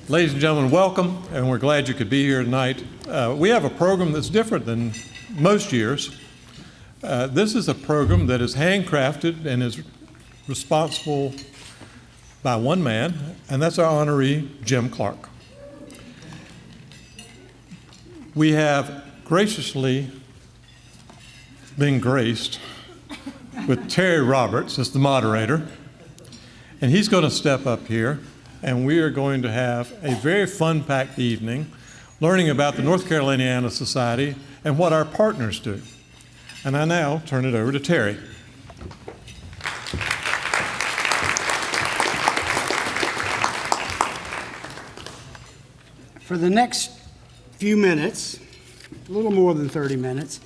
Ladies and gentlemen, welcome, and we're glad you could be here tonight. We have a program that's different than most years. This is a program that is handcrafted and is responsible by one man, and that's our honoree, Jim Clark. We have graciously been graced with Terry Roberts as the moderator, and he's going to step up here, and we are going to have a very fun-packed evening learning about the North Caroliniana Society and what our partners do. And I now turn it over to Terry. For the next few minutes, a little more than 30 minutes,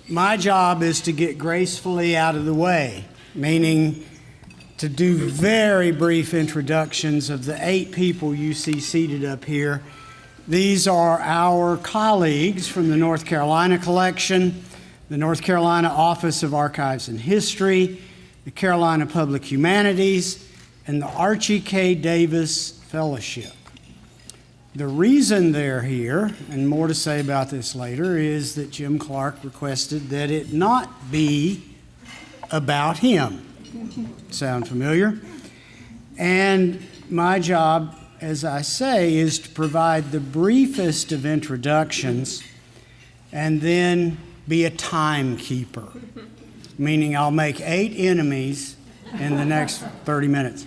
my job is to get gracefully out of the way, meaning to do very brief introductions of the 8 people you see seated up here. These are our colleagues from the North Carolina Collection, the North Carolina Office of Archives and History, the Carolina Public Humanities, and the Archie K. Davis Fellowship. The reason they're here, and more to say about this later, is that Jim Clark requested that it not be about him. Sound familiar? And my job, as I say, is to provide the briefest of introductions and then be a timekeeper, meaning I'll make 8 enemies in the next 30 minutes.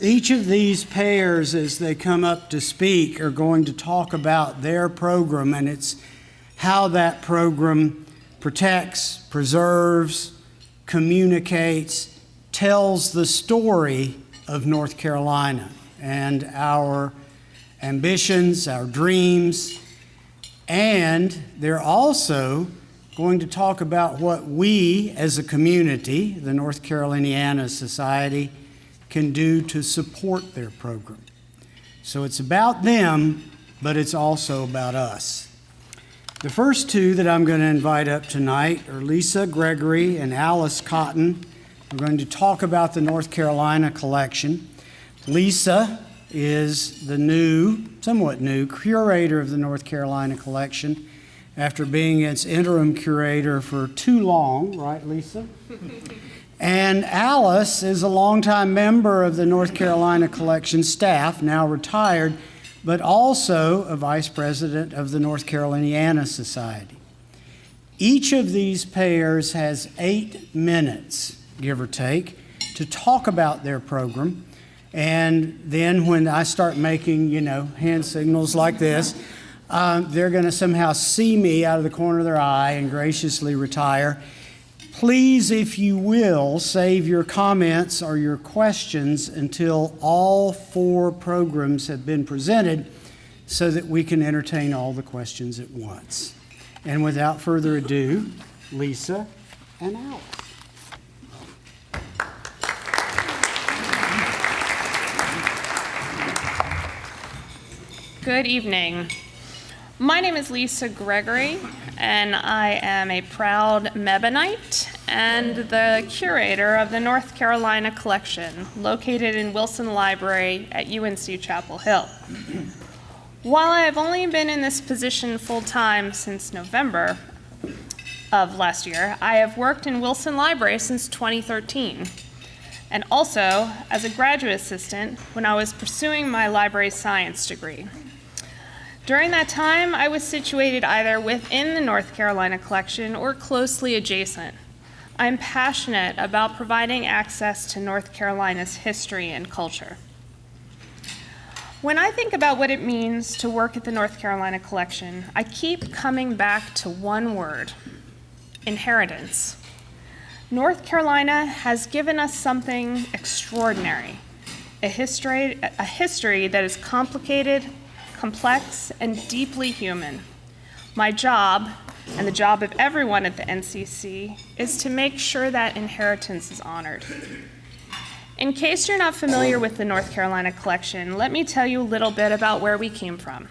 Each of these pairs, as they come up to speak, are going to talk about their program, and it's how that program protects, preserves, communicates, tells the story of North Carolina and our ambitions, our dreams, and they're also going to talk about what we as a community, the North Caroliniana Society, can do to support their program. So it's about them, but it's also about us. The first 2 that I'm going to invite up tonight are Lisa Gregory and Alice Cotton. We're going to talk about the North Carolina Collection. Lisa is the somewhat new, curator of the North Carolina Collection after being its interim curator for too long, right, Lisa? And Alice is a longtime member of the North Carolina Collection staff, now retired, but also a vice president of the North Caroliniana Society. Each of these pairs has 8 minutes, give or take, to talk about their program. And then when I start making, hand signals like this, they're going to somehow see me out of the corner of their eye and graciously retire. Please, if you will, save your comments or your questions until all 4 programs have been presented so that we can entertain all the questions at once. And without further ado, Lisa and Alice. Good evening. My name is Lisa Gregory, and I am a proud Mebonite and the curator of the North Carolina Collection, located in Wilson Library at UNC Chapel Hill. While I have only been in this position full-time since November of last year, I have worked in Wilson Library since 2013, and also as a graduate assistant when I was pursuing my library science degree. During that time, I was situated either within the North Carolina Collection or closely adjacent. I'm passionate about providing access to North Carolina's history and culture. When I think about what it means to work at the North Carolina Collection, I keep coming back to one word: inheritance. North Carolina has given us something extraordinary, a history that is complicated, complex, and deeply human. My job, and the job of everyone at the NCC, is to make sure that inheritance is honored. In case you're not familiar with the North Carolina Collection, let me tell you a little bit about where we came from.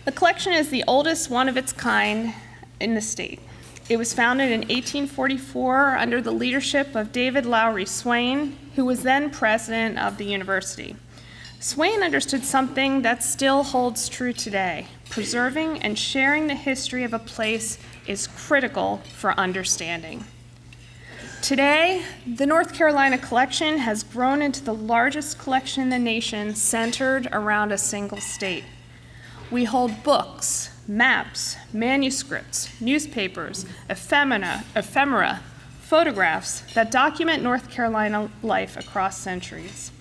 The collection is the oldest one of its kind in the state. It was founded in 1844 under the leadership of David Lowry Swain, who was then president of the university. Swain understood something that still holds true today. Preserving and sharing the history of a place is critical for understanding. Today, the North Carolina collection has grown into the largest collection in the nation centered around a single state. We hold books, maps, manuscripts, newspapers, ephemera, photographs that document North Carolina life across centuries.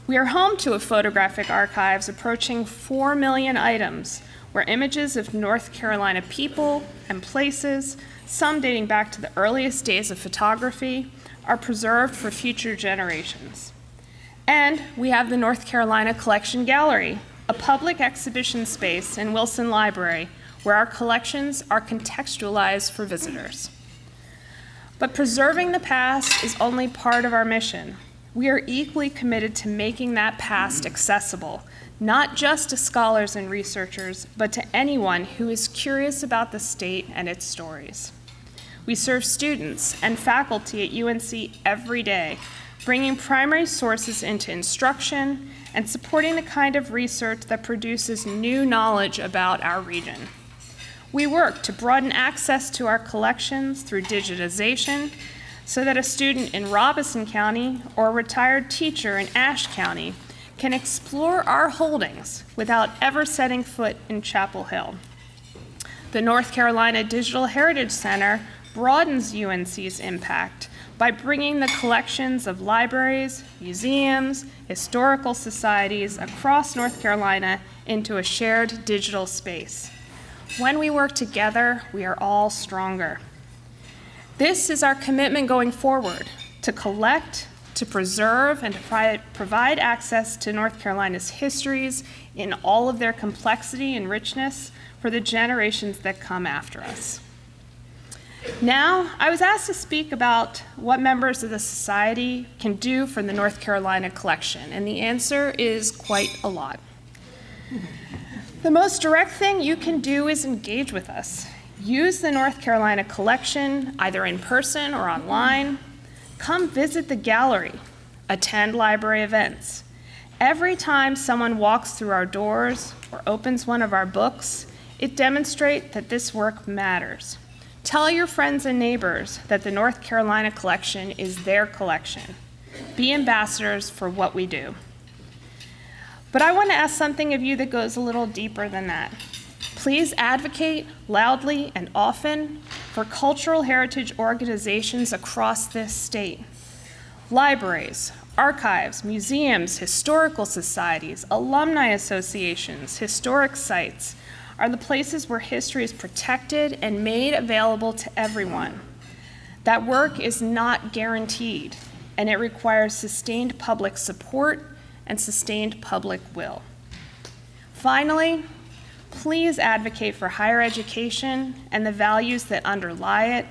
We are home to a photographic archives approaching 4 million items, where images of North Carolina people and places, some dating back to the earliest days of photography, are preserved for future generations. And we have the North Carolina Collection Gallery, a public exhibition space in Wilson Library, where our collections are contextualized for visitors. But preserving the past is only part of our mission. We are equally committed to making that past accessible, not just to scholars and researchers, but to anyone who is curious about the state and its stories. We serve students and faculty at UNC every day, bringing primary sources into instruction and supporting the kind of research that produces new knowledge about our region. We work to broaden access to our collections through digitization, so that a student in Robeson County or a retired teacher in Ashe County can explore our holdings without ever setting foot in Chapel Hill. The North Carolina Digital Heritage Center broadens UNC's impact by bringing the collections of libraries, museums, historical societies across North Carolina into a shared digital space. When we work together, we are all stronger. This is our commitment going forward, to collect, to preserve, and to provide access to North Carolina's histories in all of their complexity and richness for the generations that come after us. Now, I was asked to speak about what members of the society can do for the North Carolina collection, and the answer is quite a lot. The most direct thing you can do is engage with us. Use the North Carolina collection, either in person or online. Come visit the gallery. Attend library events. Every time someone walks through our doors or opens one of our books, it demonstrates that this work matters. Tell your friends and neighbors that the North Carolina collection is their collection. Be ambassadors for what we do. But I want to ask something of you that goes a little deeper than that. Please advocate loudly and often for cultural heritage organizations across this state. Libraries, archives, museums, historical societies, alumni associations, historic sites are the places where history is protected and made available to everyone. That work is not guaranteed, and it requires sustained public support and sustained public will. Finally, please advocate for higher education and the values that underlie it,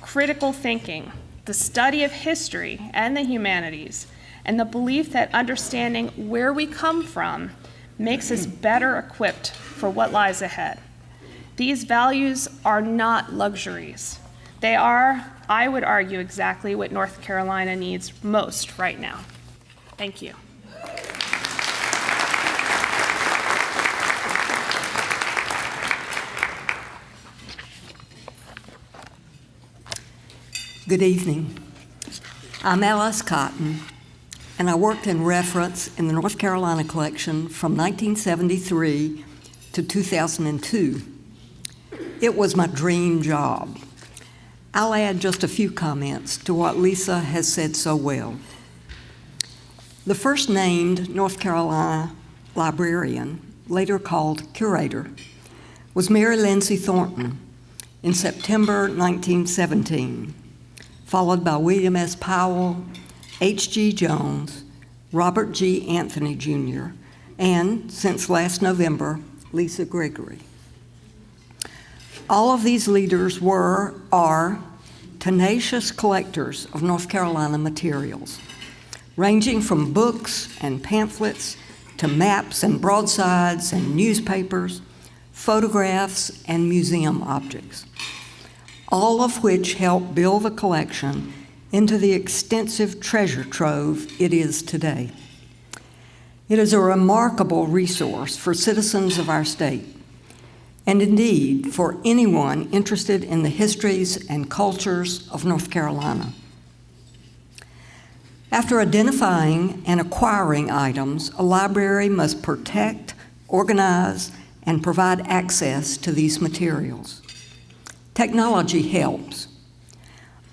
critical thinking, the study of history and the humanities, and the belief that understanding where we come from makes us better equipped for what lies ahead. These values are not luxuries. They are, I would argue, exactly what North Carolina needs most right now. Thank you. Good evening. I'm Alice Cotton, and I worked in reference in the North Carolina collection from 1973 to 2002. It was my dream job. I'll add just a few comments to what Lisa has said so well. The first named North Carolina librarian, later called curator, was Mary Lindsay Thornton in September 1917. Followed by William S. Powell, H.G. Jones, Robert G. Anthony Jr., and, since last November, Lisa Gregory. All of these leaders are tenacious collectors of North Carolina materials, ranging from books and pamphlets to maps and broadsides and newspapers, photographs and museum objects. all of which help build the collection into the extensive treasure trove it is today. It is a remarkable resource for citizens of our state, and indeed for anyone interested in the histories and cultures of North Carolina. After identifying and acquiring items, a library must protect, organize, and provide access to these materials. Technology helps.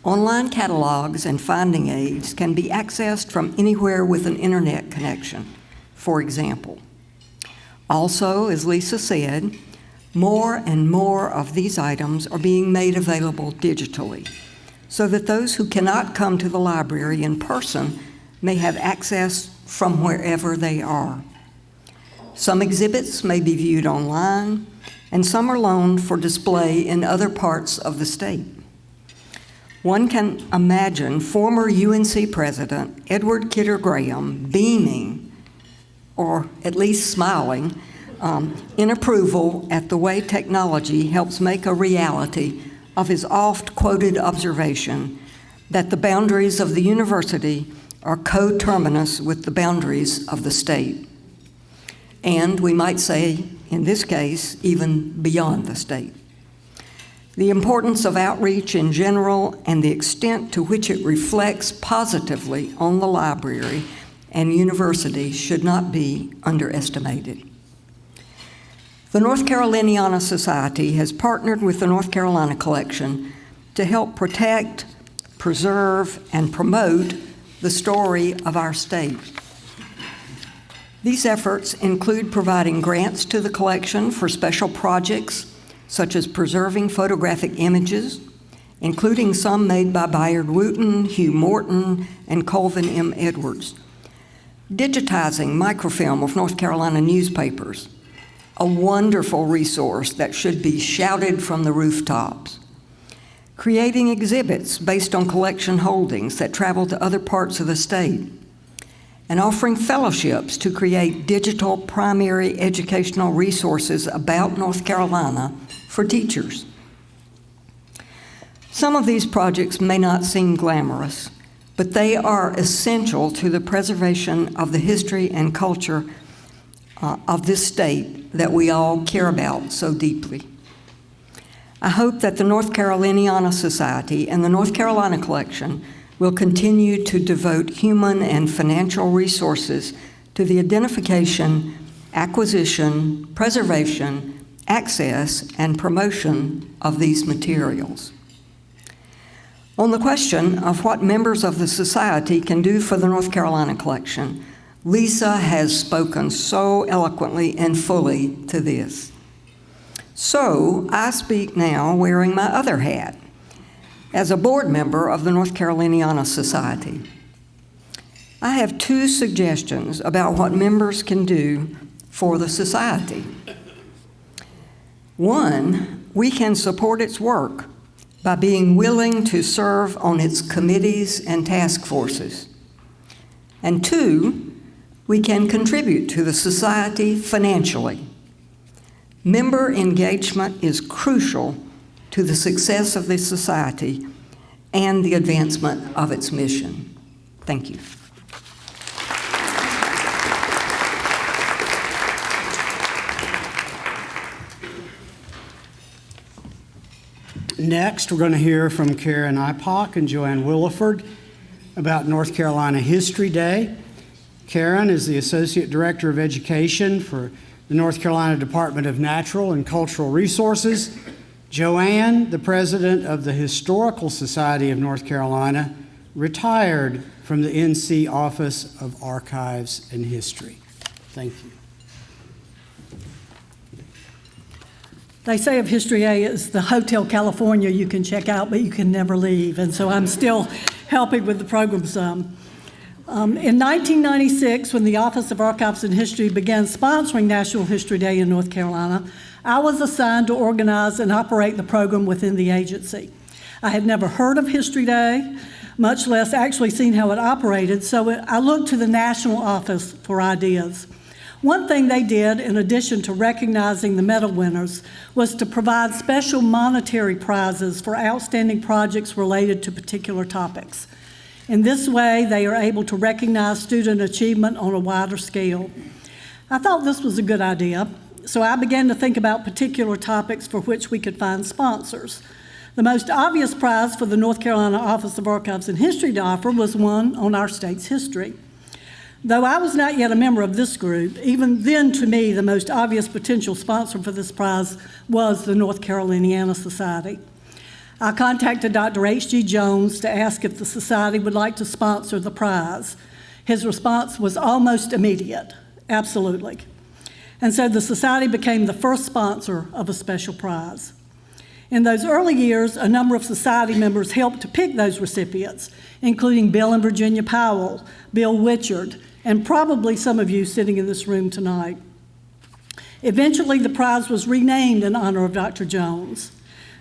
Online catalogs and finding aids can be accessed from anywhere with an internet connection, for example. Also, as Lisa said, more and more of these items are being made available digitally, so that those who cannot come to the library in person may have access from wherever they are. Some exhibits may be viewed online, and some are loaned for display in other parts of the state. One can imagine former UNC President Edward Kidder Graham beaming, or at least smiling, in approval at the way technology helps make a reality of his oft-quoted observation that the boundaries of the university are coterminous with the boundaries of the state. And we might say, in this case, even beyond the state. The importance of outreach in general and the extent to which it reflects positively on the library and university should not be underestimated. The North Caroliniana Society has partnered with the North Carolina Collection to help protect, preserve, and promote the story of our state. These efforts include providing grants to the collection for special projects such as preserving photographic images, including some made by Bayard Wooten, Hugh Morton, and Colvin M. Edwards. Digitizing microfilm of North Carolina newspapers, a wonderful resource that should be shouted from the rooftops. Creating exhibits based on collection holdings that travel to other parts of the state, and offering fellowships to create digital primary educational resources about North Carolina for teachers. Some of these projects may not seem glamorous, but they are essential to the preservation of the history and culture of this state that we all care about so deeply. I hope that the North Caroliniana Society and the North Carolina Collection will continue to devote human and financial resources to the identification, acquisition, preservation, access, and promotion of these materials. On the question of what members of the Society can do for the North Carolina Collection, Lisa has spoken so eloquently and fully to this. So I speak now wearing my other hat as a board member of the North Caroliniana Society. I have two suggestions about what members can do for the Society. One, we can support its work by being willing to serve on its committees and task forces. And two, we can contribute to the Society financially. Member engagement is crucial to the success of the Society and the advancement of its mission. Thank you. Next, we're going to hear from Karen Ipock and Joanne Williford about North Carolina History Day. Karen is the Associate Director of Education for the North Carolina Department of Natural and Cultural Resources. Joanne, the President of the Historical Society of North Carolina, retired from the NC Office of Archives and History. Thank you. They say of History Day it's the Hotel California you can check out, but you can never leave. And so I'm still helping with the program some. In 1996, when the Office of Archives and History began sponsoring National History Day in North Carolina, I was assigned to organize and operate the program within the agency. I had never heard of History Day, much less actually seen how it operated, so I looked to the national office for ideas. One thing they did, in addition to recognizing the medal winners, was to provide special monetary prizes for outstanding projects related to particular topics. In this way, they are able to recognize student achievement on a wider scale. I thought this was a good idea, so I began to think about particular topics for which we could find sponsors. The most obvious prize for the North Carolina Office of Archives and History to offer was one on our state's history. Though I was not yet a member of this group, even then to me the most obvious potential sponsor for this prize was the North Caroliniana Society. I contacted Dr. H.G. Jones to ask if the society would like to sponsor the prize. His response was almost immediate, absolutely. And so the society became the first sponsor of a special prize. In those early years, a number of society members helped to pick those recipients, including Bill and Virginia Powell, Bill Witchard, and probably some of you sitting in this room tonight. Eventually, the prize was renamed in honor of Dr. Jones.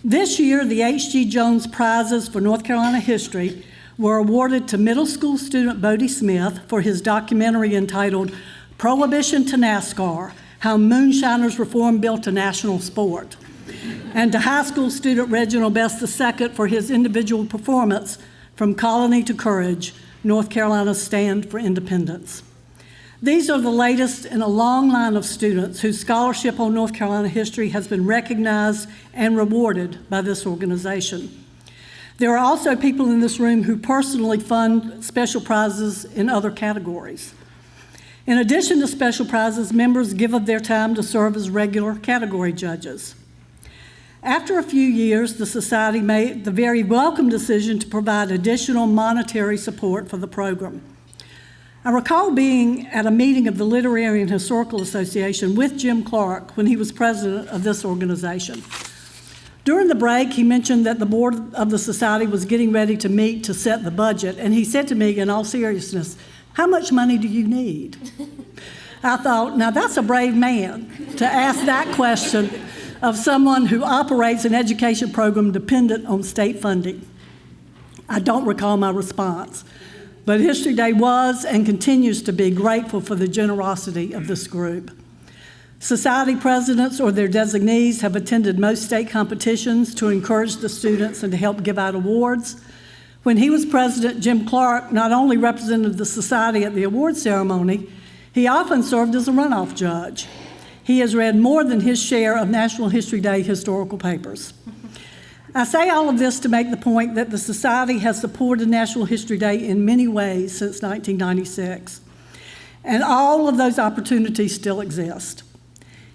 This year, the H.G. Jones Prizes for North Carolina History were awarded to middle school student Bodie Smith for his documentary entitled Prohibition to NASCAR, How Moonshiners Reform Built a National Sport, and to high school student Reginald Best II for his individual performance From Colony to Courage, North Carolina's Stand for Independence. These are the latest in a long line of students whose scholarship on North Carolina history has been recognized and rewarded by this organization. There are also people in this room who personally fund special prizes in other categories. In addition to special prizes, members give of their time to serve as regular category judges. After a few years, the Society made the very welcome decision to provide additional monetary support for the program. I recall being at a meeting of the Literary and Historical Association with Jim Clark when he was president of this organization. During the break, he mentioned that the board of the Society was getting ready to meet to set the budget, and he said to me in all seriousness, "How much money do you need?" I thought, now that's a brave man to ask that question of someone who operates an education program dependent on state funding. I don't recall my response, but History Day was and continues to be grateful for the generosity of this group. Society presidents or their designees have attended most state competitions to encourage the students and to help give out awards. When he was president, Jim Clark not only represented the society at the award ceremony, he often served as a runoff judge. He has read more than his share of National History Day historical papers. I say all of this to make the point that the Society has supported National History Day in many ways since 1996, and all of those opportunities still exist.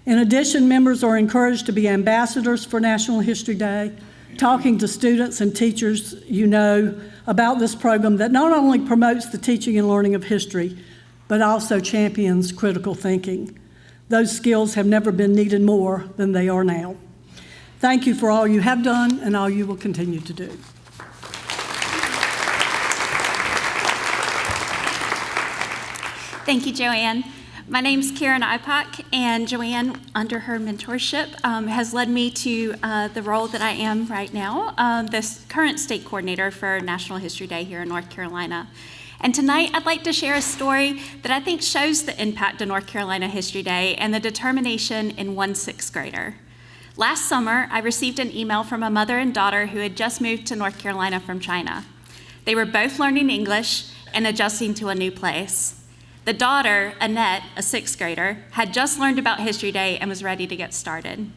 In addition, members are encouraged to be ambassadors for National History Day, talking to students and teachers you know about this program that not only promotes the teaching and learning of history, but also champions critical thinking. Those skills have never been needed more than they are now. Thank you for all you have done and all you will continue to do. Thank you, Joanne. My name's Karen Ipak, and Joanne, under her mentorship, has led me to the role that I am right now, the current state coordinator for National History Day here in North Carolina. And tonight, I'd like to share a story that I think shows the impact of North Carolina History Day and the determination in one sixth grader. Last summer, I received an email from a mother and daughter who had just moved to North Carolina from China. They were both learning English and adjusting to a new place. The daughter, Annette, a sixth grader, had just learned about History Day and was ready to get started.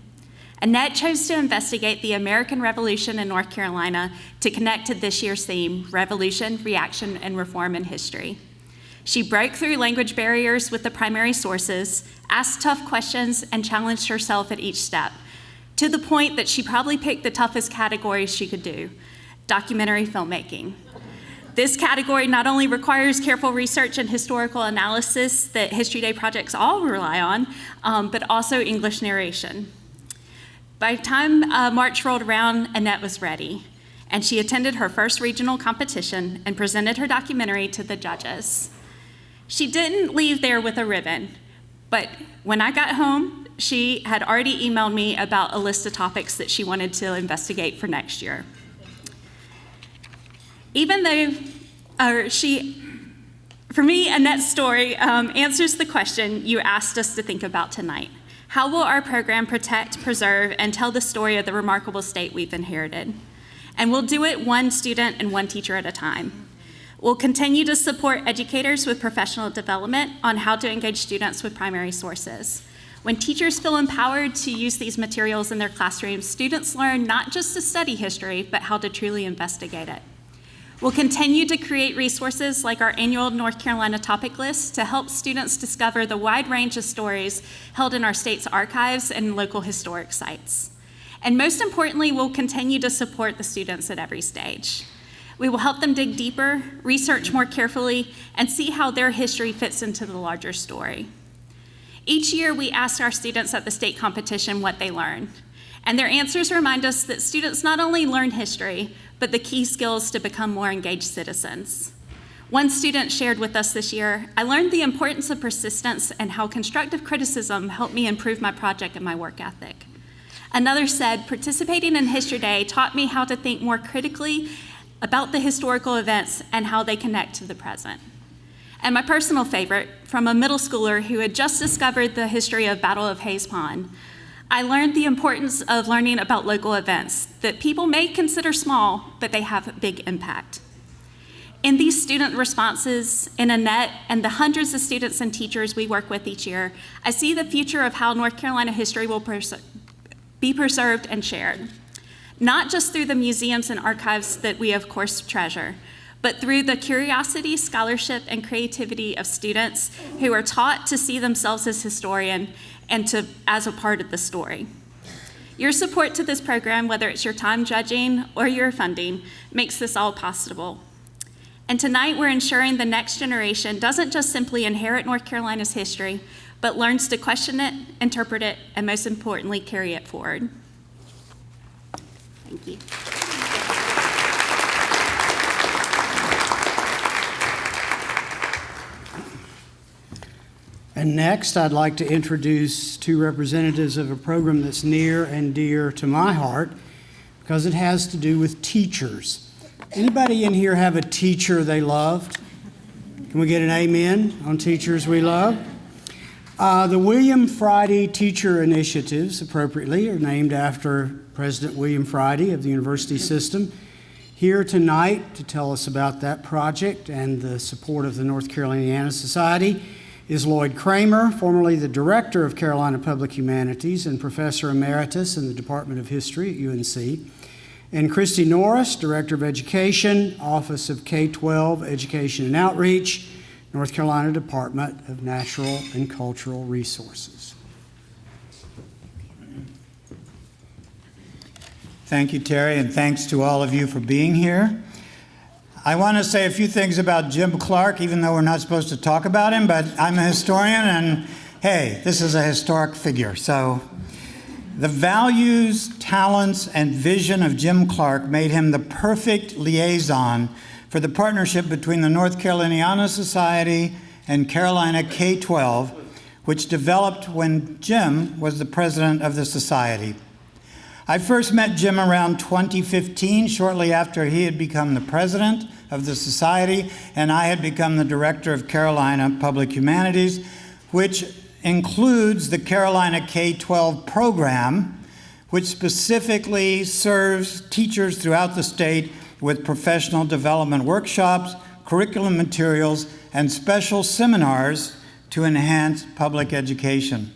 Annette chose to investigate the American Revolution in North Carolina to connect to this year's theme, Revolution, Reaction, and Reform in History. She broke through language barriers with the primary sources, asked tough questions, and challenged herself at each step, to the point that she probably picked the toughest categories she could do, documentary filmmaking. This category not only requires careful research and historical analysis that History Day projects all rely on, but also English narration. By the time March rolled around, Annette was ready, and she attended her first regional competition and presented her documentary to the judges. She didn't leave there with a ribbon, but when I got home, she had already emailed me about a list of topics that she wanted to investigate for next year. Even though she For me, Annette's story answers the question you asked us to think about tonight. How will our program protect, preserve, and tell the story of the remarkable state we've inherited? And we'll do it one student and one teacher at a time. We'll continue to support educators with professional development on how to engage students with primary sources. When teachers feel empowered to use these materials in their classrooms, students learn not just to study history, but how to truly investigate it. We'll continue to create resources like our annual North Carolina topic list to help students discover the wide range of stories held in our state's archives and local historic sites. And most importantly, we'll continue to support the students at every stage. We will help them dig deeper, research more carefully, and see how their history fits into the larger story. Each year, we ask our students at the state competition what they learned, and their answers remind us that students not only learn history, but the key skills to become more engaged citizens. One student shared with us this year, "I learned the importance of persistence and how constructive criticism helped me improve my project and my work ethic." Another said, "Participating in History Day taught me how to think more critically about the historical events and how they connect to the present." And my personal favorite, from a middle schooler who had just discovered the history of Battle of Hayes Pond, "I learned the importance of learning about local events that people may consider small, but they have a big impact." In these student responses, in Annette and the hundreds of students and teachers we work with each year, I see the future of how North Carolina history will be preserved and shared. Not just through the museums and archives that we of course treasure, but through the curiosity, scholarship, and creativity of students who are taught to see themselves as historian and as a part of the story. Your support to this program, whether it's your time judging or your funding, makes this all possible. And tonight we're ensuring the next generation doesn't just simply inherit North Carolina's history, but learns to question it, interpret it, and most importantly, carry it forward. Thank you. And next, I'd like to introduce two representatives of a program that's near and dear to my heart because it has to do with teachers. Anybody in here have a teacher they loved? Can we get an amen on teachers we love? The William Friday Teacher Initiatives, appropriately, are named after President William Friday of the university system. Here tonight to tell us about that project and the support of the North Carolina Society is Lloyd Kramer, formerly the Director of Carolina Public Humanities and Professor Emeritus in the Department of History at UNC, and Christy Norris, Director of Education, Office of K-12 Education and Outreach, North Carolina Department of Natural and Cultural Resources. Thank you, Terry, and thanks to all of you for being here. I want to say a few things about Jim Clark, even though we're not supposed to talk about him, but I'm a historian, and hey, this is a historic figure. So the values, talents, and vision of Jim Clark made him the perfect liaison for the partnership between the North Carolina Society and Carolina K-12, which developed when Jim was the president of the society. I first met Jim around 2015, shortly after he had become the president of the society and I had become the director of Carolina Public Humanities, which includes the Carolina K-12 program, which specifically serves teachers throughout the state with professional development workshops, curriculum materials, and special seminars to enhance public education.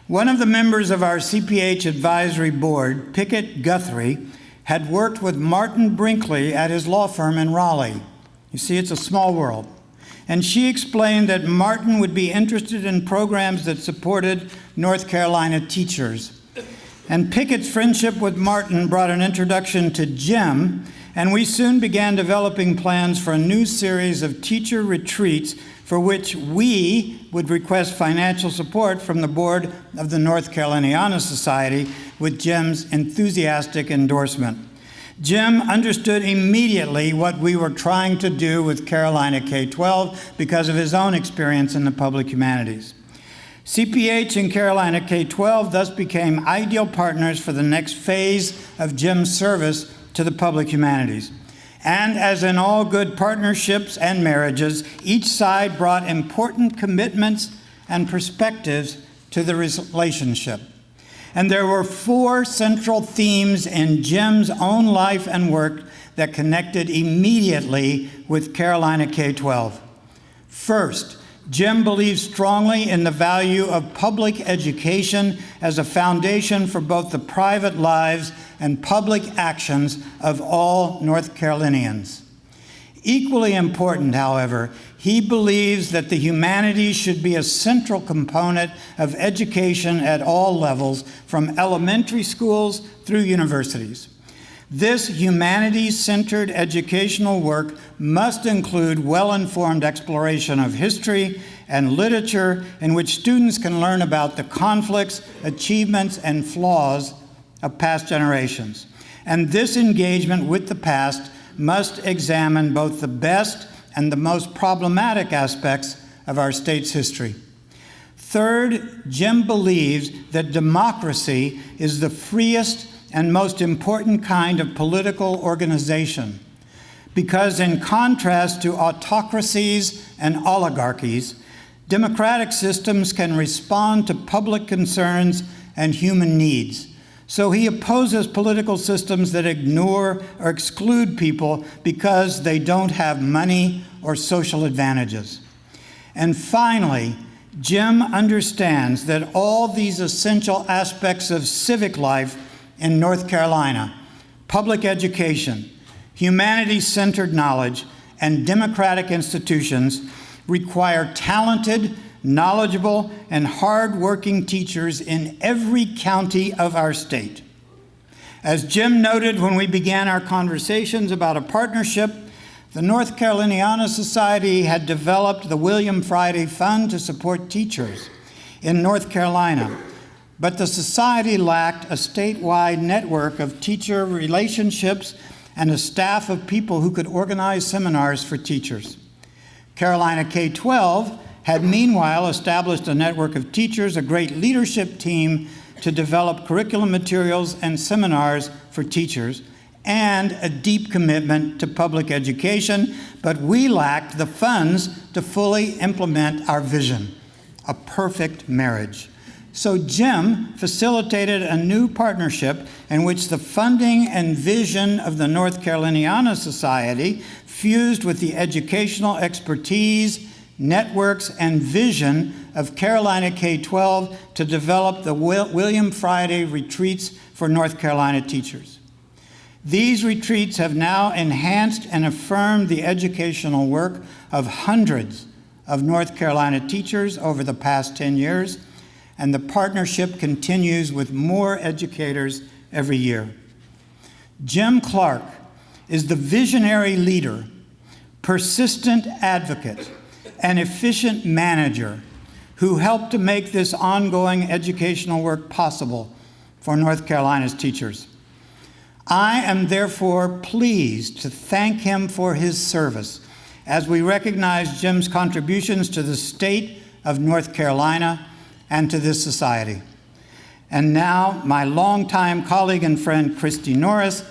One of the members of our CPH advisory board, Pickett Guthrie, had worked with Martin Brinkley at his law firm in Raleigh. You see, it's a small world. And she explained that Martin would be interested in programs that supported North Carolina teachers. And Pickett's friendship with Martin brought an introduction to Jim, and we soon began developing plans for a new series of teacher retreats for which we would request financial support from the board of the North Carolina Society with Jim's enthusiastic endorsement. Jim understood immediately what we were trying to do with Carolina K-12 because of his own experience in the public humanities. CPH and Carolina K-12 thus became ideal partners for the next phase of Jim's service to the public humanities. And as in all good partnerships and marriages, each side brought important commitments and perspectives to the relationship. And there were 4 central themes in Jim's own life and work that connected immediately with Carolina K-12. First, Jim believes strongly in the value of public education as a foundation for both the private lives and public actions of all North Carolinians. Equally important, however, he believes that the humanities should be a central component of education at all levels, from elementary schools through universities. This humanities-centered educational work must include well-informed exploration of history and literature in which students can learn about the conflicts, achievements, and flaws of past generations. And this engagement with the past must examine both the best and the most problematic aspects of our state's history. Third, Jim believes that democracy is the freest and most important kind of political organization, because in contrast to autocracies and oligarchies, democratic systems can respond to public concerns and human needs. So he opposes political systems that ignore or exclude people because they don't have money or social advantages. And finally, Jim understands that all these essential aspects of civic life in North Carolina, public education, humanities-centered knowledge, and democratic institutions, require talented, knowledgeable, and hard-working teachers in every county of our state. As Jim noted when we began our conversations about a partnership, the North Caroliniana Society had developed the William Friday Fund to support teachers in North Carolina, but the society lacked a statewide network of teacher relationships and a staff of people who could organize seminars for teachers. Carolina K-12 had meanwhile established a network of teachers, a great leadership team to develop curriculum materials and seminars for teachers, and a deep commitment to public education, but we lacked the funds to fully implement our vision, a perfect marriage. So Jim facilitated a new partnership in which the funding and vision of the North Caroliniana Society fused with the educational expertise, networks, and vision of Carolina K-12 to develop the William Friday retreats for North Carolina teachers. These retreats have now enhanced and affirmed the educational work of hundreds of North Carolina teachers over the past 10 years, and the partnership continues with more educators every year. Jim Clark is the visionary leader, persistent advocate, and efficient manager who helped to make this ongoing educational work possible for North Carolina's teachers. I am therefore pleased to thank him for his service as we recognize Jim's contributions to the state of North Carolina and to this society. And now, my longtime colleague and friend, Christy Norris,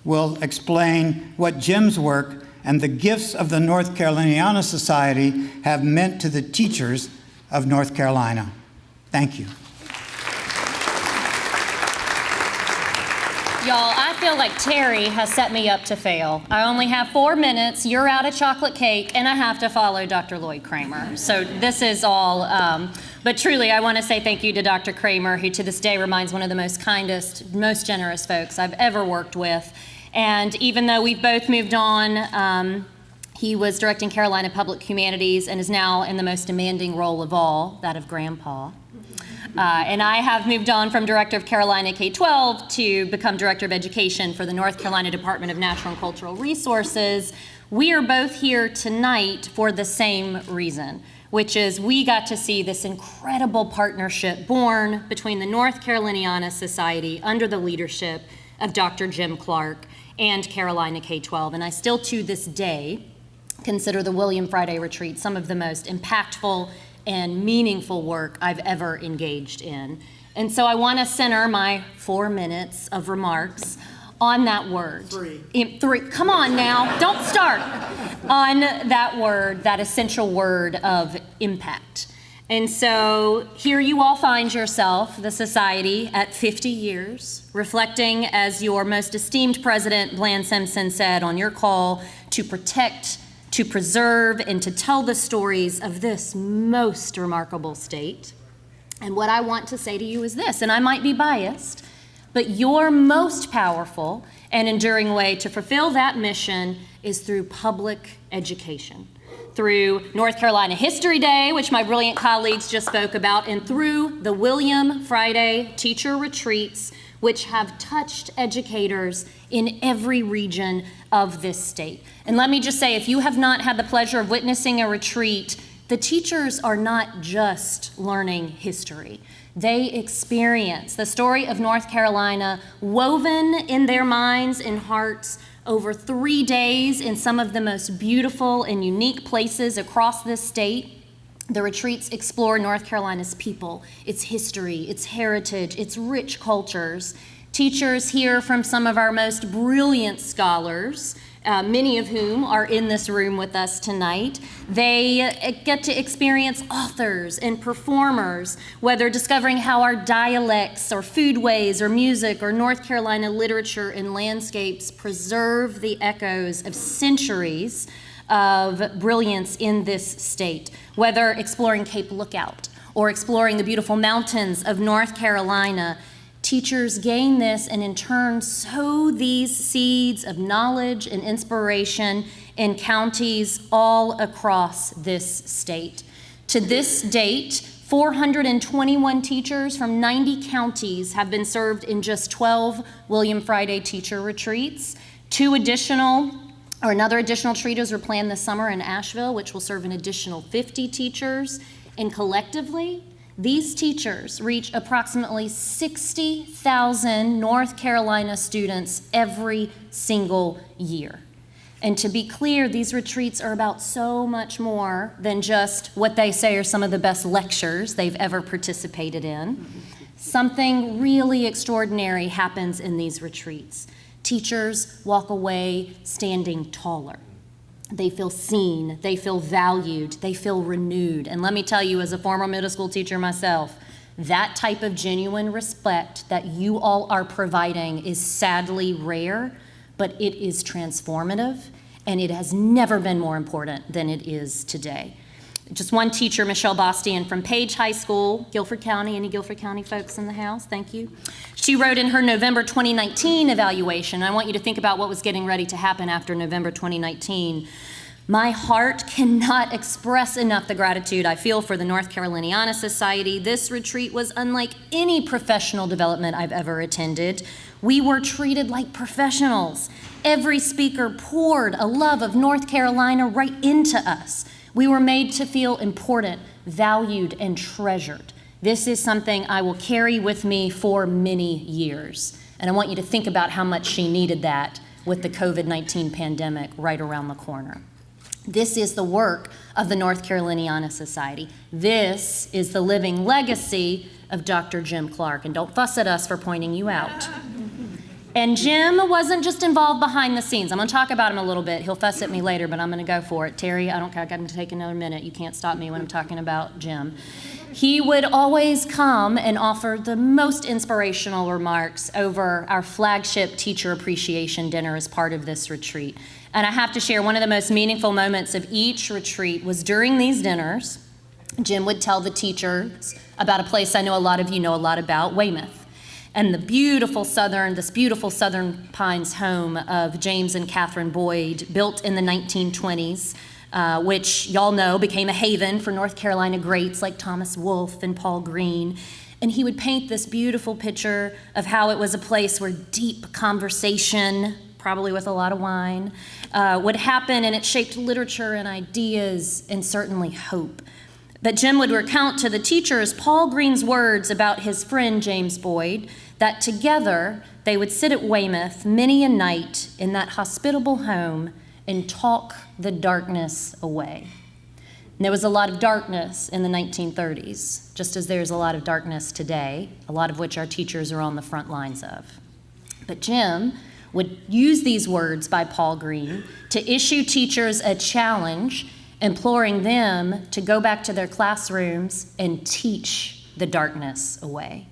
will explain what Jim's work and the gifts of the North Caroliniana Society have meant to the teachers of North Carolina. Thank you. Y'all, I feel like Terry has set me up to fail. I only have 4 minutes, you're out of chocolate cake, and I have to follow Dr. Lloyd Kramer. So this is all, but truly I want to say thank you to Dr. Kramer, who to this day remains one of the most kindest, most generous folks I've ever worked with. And even though we've both moved on, he was directing Carolina Public Humanities and is now in the most demanding role of all, that of grandpa. And I have moved on from director of Carolina K-12 to become director of education for the North Carolina Department of Natural and Cultural Resources. We are both here tonight for the same reason, which is we got to see this incredible partnership born between the North Caroliniana Society under the leadership of Dr. Jim Clark and Carolina K-12. And I still to this day consider the William Friday retreat some of the most impactful and meaningful work I've ever engaged in. And so I want to center my 4 minutes of remarks on that word. Three. Come on now, don't start. On that word, that essential word of impact. And so here you all find yourself, the society, at 50 years, reflecting, as your most esteemed president, Bland Simpson, said on your call, to protect, to preserve, and to tell the stories of this most remarkable state. And what I want to say to you is this, and I might be biased, but your most powerful and enduring way to fulfill that mission is through public education. Through North Carolina History Day, which my brilliant colleagues just spoke about, and through the William Friday Teacher Retreats, which have touched educators in every region of this state. And let me just say, if you have not had the pleasure of witnessing a retreat, the teachers are not just learning history. They experience the story of North Carolina woven in their minds and hearts over 3 days in some of the most beautiful and unique places across this state. The retreats explore North Carolina's people, its history, its heritage, its rich cultures. Teachers hear from some of our most brilliant scholars, many of whom are in this room with us tonight. They get to experience authors and performers, whether discovering how our dialects or foodways or music or North Carolina literature and landscapes preserve the echoes of centuries of brilliance in this state, whether exploring Cape Lookout or exploring the beautiful mountains of North Carolina. Teachers gain this and in turn sow these seeds of knowledge and inspiration in counties all across this state. To this date, 421 teachers from 90 counties have been served in just 12 William Friday teacher retreats. Another additional treaters are planned this summer in Asheville, which will serve an additional 50 teachers. And collectively, these teachers reach approximately 60,000 North Carolina students every single year. And to be clear, these retreats are about so much more than just what they say are some of the best lectures they've ever participated in. Something really extraordinary happens in these retreats. Teachers walk away standing taller. They feel seen, they feel valued, they feel renewed. And let me tell you, as a former middle school teacher myself, that type of genuine respect that you all are providing is sadly rare, but it is transformative, and it has never been more important than it is today. Just one teacher, Michelle Bostian from Page High School, Guilford County. Any Guilford County folks in the house? Thank you. She wrote in her November 2019 evaluation, I want you to think about what was getting ready to happen after November 2019. My heart cannot express enough the gratitude I feel for the North Caroliniana Society. This retreat was unlike any professional development I've ever attended. We were treated like professionals. Every speaker poured a love of North Carolina right into us. We were made to feel important, valued, and treasured. This is something I will carry with me for many years. And I want you to think about how much she needed that with the COVID-19 pandemic right around the corner. This is the work of the North Caroliniana Society. This is the living legacy of Dr. Jim Clark. And don't fuss at us for pointing you out. And Jim wasn't just involved behind the scenes. I'm going to talk about him a little bit. He'll fuss at me later, but I'm going to go for it. Terry, I don't care. I got to take another minute. You can't stop me when I'm talking about Jim. He would always come and offer the most inspirational remarks over our flagship teacher appreciation dinner as part of this retreat. And I have to share, one of the most meaningful moments of each retreat was during these dinners. Jim would tell the teachers about a place I know a lot of you know a lot about, Weymouth. And this beautiful Southern Pines home of James and Catherine Boyd, built in the 1920s, which y'all know became a haven for North Carolina greats like Thomas Wolfe and Paul Green. And he would paint this beautiful picture of how it was a place where deep conversation, probably with a lot of wine, would happen, and it shaped literature and ideas and certainly hope. But Jim would recount to the teachers Paul Green's words about his friend James Boyd, that together they would sit at Weymouth many a night in that hospitable home and talk the darkness away. And there was a lot of darkness in the 1930s, just as there's a lot of darkness today, a lot of which our teachers are on the front lines of. But Jim would use these words by Paul Green to issue teachers a challenge, imploring them to go back to their classrooms and teach the darkness away.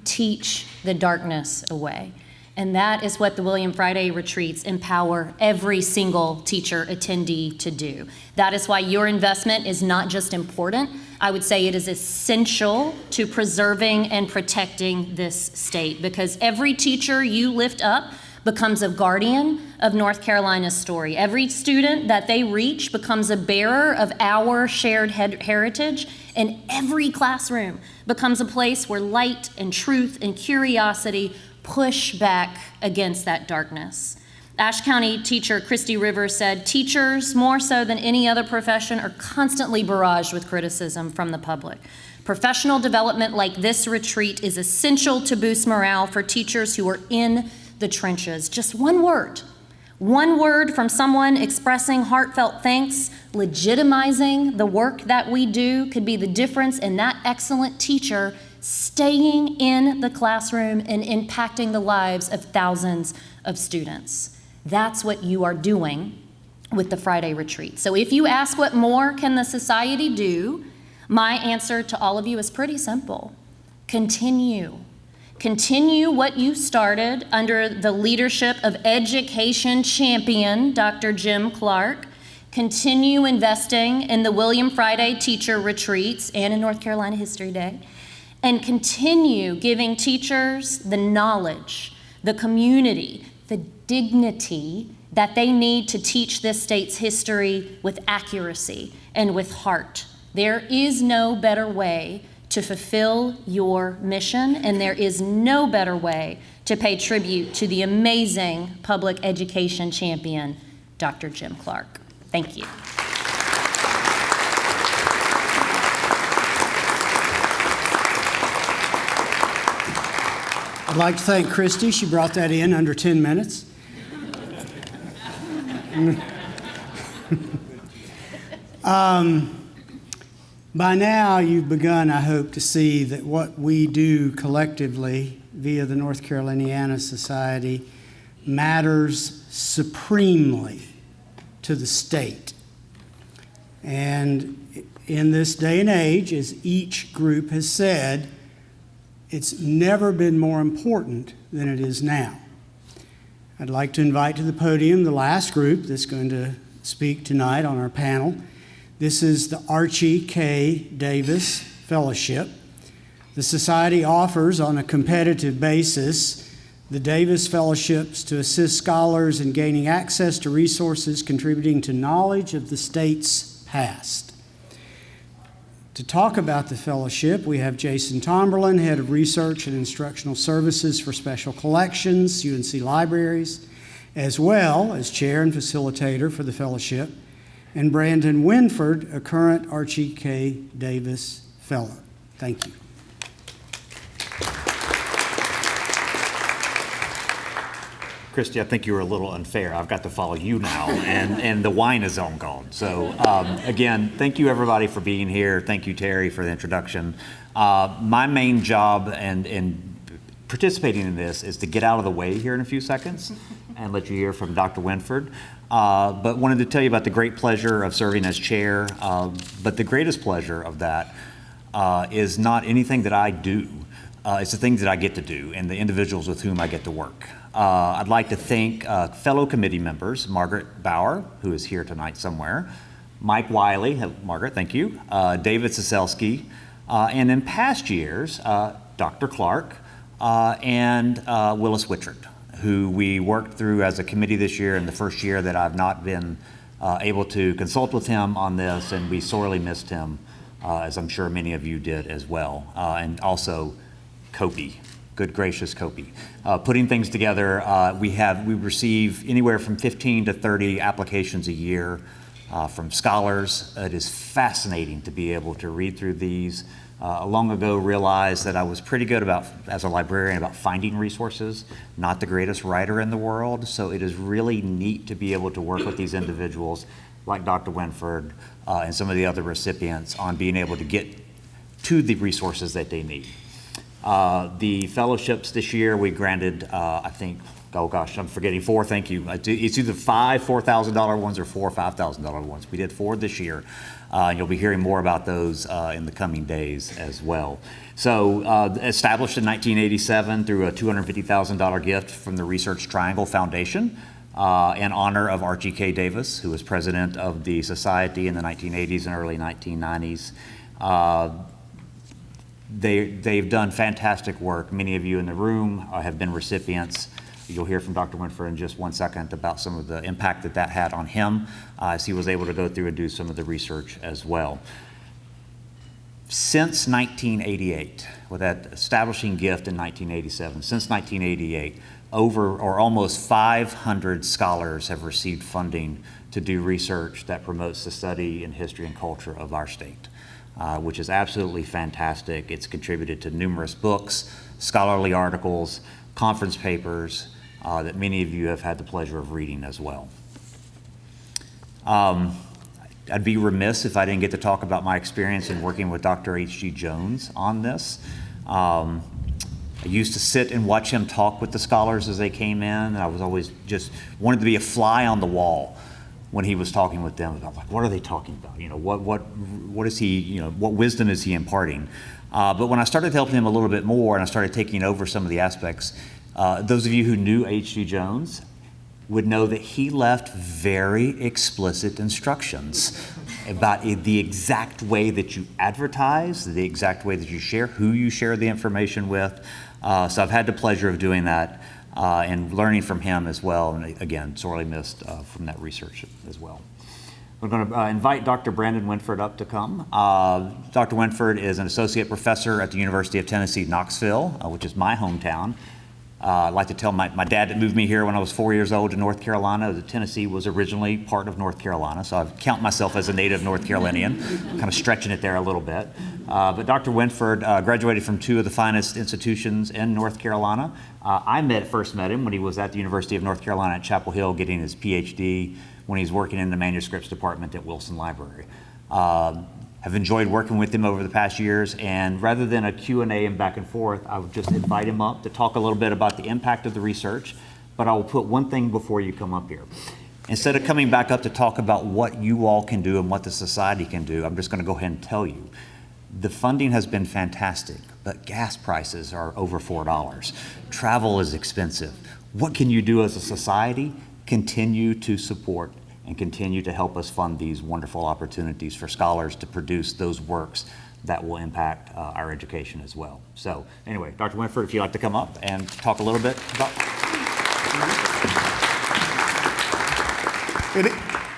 Teach the darkness away. And that is what the William Friday retreats empower every single teacher attendee to do. That is why your investment is not just important, I would say it is essential to preserving and protecting this state, because every teacher you lift up becomes a guardian of North Carolina's story. Every student that they reach becomes a bearer of our shared heritage, and every classroom becomes a place where light and truth and curiosity push back against that darkness. Ashe County teacher Christy Rivers said, "Teachers, more so than any other profession, are constantly barraged with criticism from the public. Professional development like this retreat is essential to boost morale for teachers who are in the trenches." Just one word from someone expressing heartfelt thanks, legitimizing the work that we do, could be the difference in that excellent teacher staying in the classroom and impacting the lives of thousands of students. That's what you are doing with the Friday retreat. So if you ask what more can the society do, my answer to all of you is pretty simple. Continue. Continue what you started under the leadership of education champion, Dr. Jim Clark. Continue investing in the William Friday teacher retreats and in North Carolina History Day. And continue giving teachers the knowledge, the community, the dignity that they need to teach this state's history with accuracy and with heart. There is no better way to fulfill your mission, and there is no better way to pay tribute to the amazing public education champion, Dr. Jim Clark. Thank you. I'd like to thank Christy. She brought that in under 10 minutes. By now, you've begun, I hope, to see that what we do collectively via the North Caroliniana Society matters supremely to the state. And in this day and age, as each group has said, it's never been more important than it is now. I'd like to invite to the podium the last group that's going to speak tonight on our panel. This is the Archie K. Davis Fellowship. The Society offers, on a competitive basis, the Davis Fellowships to assist scholars in gaining access to resources contributing to knowledge of the state's past. To talk about the fellowship, we have Jason Tomberlin, Head of Research and Instructional Services for Special Collections, UNC Libraries, as well as Chair and Facilitator for the fellowship, and Brandon Winford, a current Archie K. Davis Fellow. Thank you. Christy, I think you were a little unfair. I've got to follow you now, and the wine is all gone. So again, thank you everybody for being here. Thank you, Terry, for the introduction. My main job in participating in this is to get out of the way here in a few seconds and let you hear from Dr. Winford. But wanted to tell you about the great pleasure of serving as chair. But the greatest pleasure of that is not anything that I do. It's the things that I get to do and the individuals with whom I get to work. I'd like to thank fellow committee members, Margaret Bauer, who is here tonight somewhere, Mike Wiley, Margaret, thank you, David Siselsky, and in past years, Dr. Clark and Willis Wichert, who we worked through as a committee this year, in the first year that I've not been able to consult with him on this, and we sorely missed him, as I'm sure many of you did as well, and also Kopi. Good gracious, Kopi. Putting things together, we receive anywhere from 15 to 30 applications a year from scholars. It is fascinating to be able to read through these. Long ago realized that I was pretty good as a librarian about finding resources, not the greatest writer in the world. So it is really neat to be able to work with these individuals like Dr. Winford and some of the other recipients on being able to get to the resources that they need. The fellowships this year, we granted, oh gosh, I'm forgetting 4, thank you. It's either 5 $4,000 ones or 4 $5,000 ones. We did 4 this year. And you'll be hearing more about those in the coming days as well. So established in 1987 through a $250,000 gift from the Research Triangle Foundation in honor of Archie K. Davis, who was president of the society in the 1980s and early 1990s. They've done fantastic work. Many of you in the room have been recipients. You'll hear from Dr. Winford in just one second about some of the impact that had on him as he was able to go through and do some of the research as well. Since 1988, with that establishing gift in 1987, since 1988, almost 500 scholars have received funding to do research that promotes the study and history and culture of our state, which is absolutely fantastic. It's contributed to numerous books, scholarly articles, conference papers, that many of you have had the pleasure of reading as well. I'd be remiss if I didn't get to talk about my experience in working with Dr. H.G. Jones on this. I used to sit and watch him talk with the scholars as they came in, and I was always just wanted to be a fly on the wall when he was talking with them. I'm like, what are they talking about? You know, what is he, you know, what wisdom is he imparting? But when I started helping him a little bit more and I started taking over some of the aspects, those of you who knew H.G. Jones would know that he left very explicit instructions about the exact way that you advertise, the exact way that you share, who you share the information with. So I've had the pleasure of doing that and learning from him as well. And again, sorely missed from that research as well. We're going to invite Dr. Brandon Winford up to come. Dr. Winford is an associate professor at the University of Tennessee, Knoxville, which is my hometown. I'd like to tell my dad that moved me here when I was 4 years old to North Carolina. That Tennessee was originally part of North Carolina, so I count myself as a native North Carolinian, kind of stretching it there a little bit. But Dr. Winford graduated from 2 of the finest institutions in North Carolina. I first met him when he was at the University of North Carolina at Chapel Hill getting his PhD, when he was working in the manuscripts department at Wilson Library. Have enjoyed working with him over the past years, and rather than a Q&A and back and forth, I would just invite him up to talk a little bit about the impact of the research, but I will put one thing before you come up here. Instead of coming back up to talk about what you all can do and what the society can do, I'm just going to go ahead and tell you, the funding has been fantastic, but gas prices are over $4. Travel is expensive. What can you do as a society? Continue to support and continue to help us fund these wonderful opportunities for scholars to produce those works that will impact our education as well. So anyway, Dr. Winford, if you'd like to come up and talk a little bit about...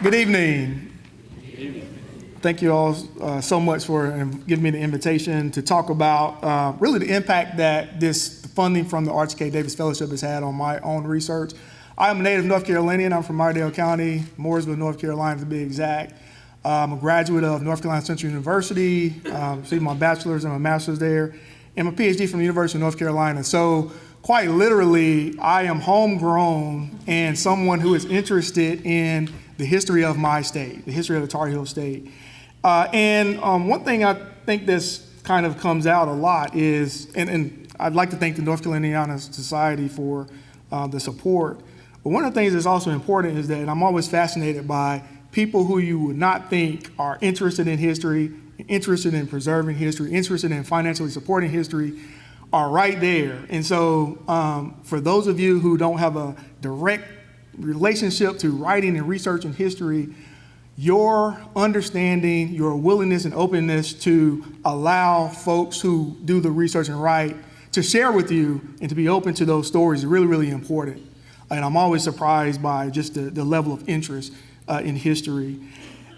Good evening. Thank you all so much for giving me the invitation to talk about really the impact that this funding from the Archie K. Davis Fellowship has had on my own research. I am a native North Carolinian. I'm from Iredell County, Mooresville, North Carolina to be exact. I'm a graduate of North Carolina Central University, received my bachelor's and my master's there, and my PhD from the University of North Carolina. So quite literally, I am homegrown and someone who is interested in the history of my state, the history of the Tar Heel State. And one thing I think this kind of comes out a lot is, and I'd like to thank the North Carolina Society for the support. But one of the things that's also important is that I'm always fascinated by people who you would not think are interested in history, interested in preserving history, interested in financially supporting history, are right there. And so for those of you who don't have a direct relationship to writing and researching history, your understanding, your willingness and openness to allow folks who do the research and write to share with you and to be open to those stories is really, really important. And I'm always surprised by just the level of interest in history.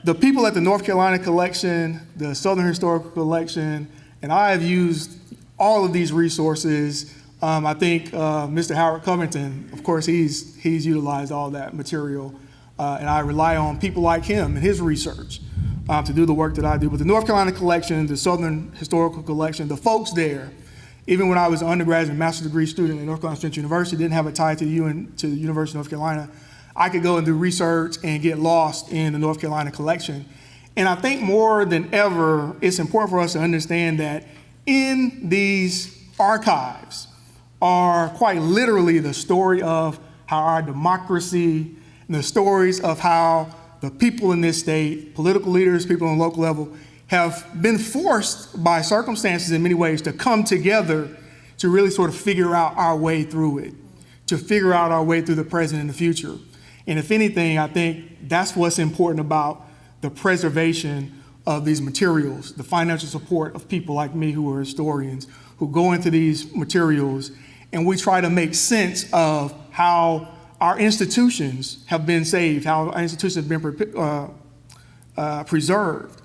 The people at the North Carolina Collection, the Southern Historical Collection, and I have used all of these resources. I think Mr. Howard Covington, of course, he's utilized all that material. And I rely on people like him and his research to do the work that I do. But the North Carolina Collection, the Southern Historical Collection, the folks there, even when I was an undergraduate and master's degree student at North Carolina Central University, didn't have a tie to the University of North Carolina, I could go and do research and get lost in the North Carolina Collection. And I think more than ever, it's important for us to understand that in these archives are quite literally the story of how our democracy, and the stories of how the people in this state, political leaders, people on the local level, have been forced by circumstances in many ways to come together to really sort of figure out our way through it, to figure out our way through the present and the future. And if anything, I think that's what's important about the preservation of these materials, the financial support of people like me who are historians, who go into these materials, and we try to make sense of how our institutions have been saved, how our institutions have been preserved.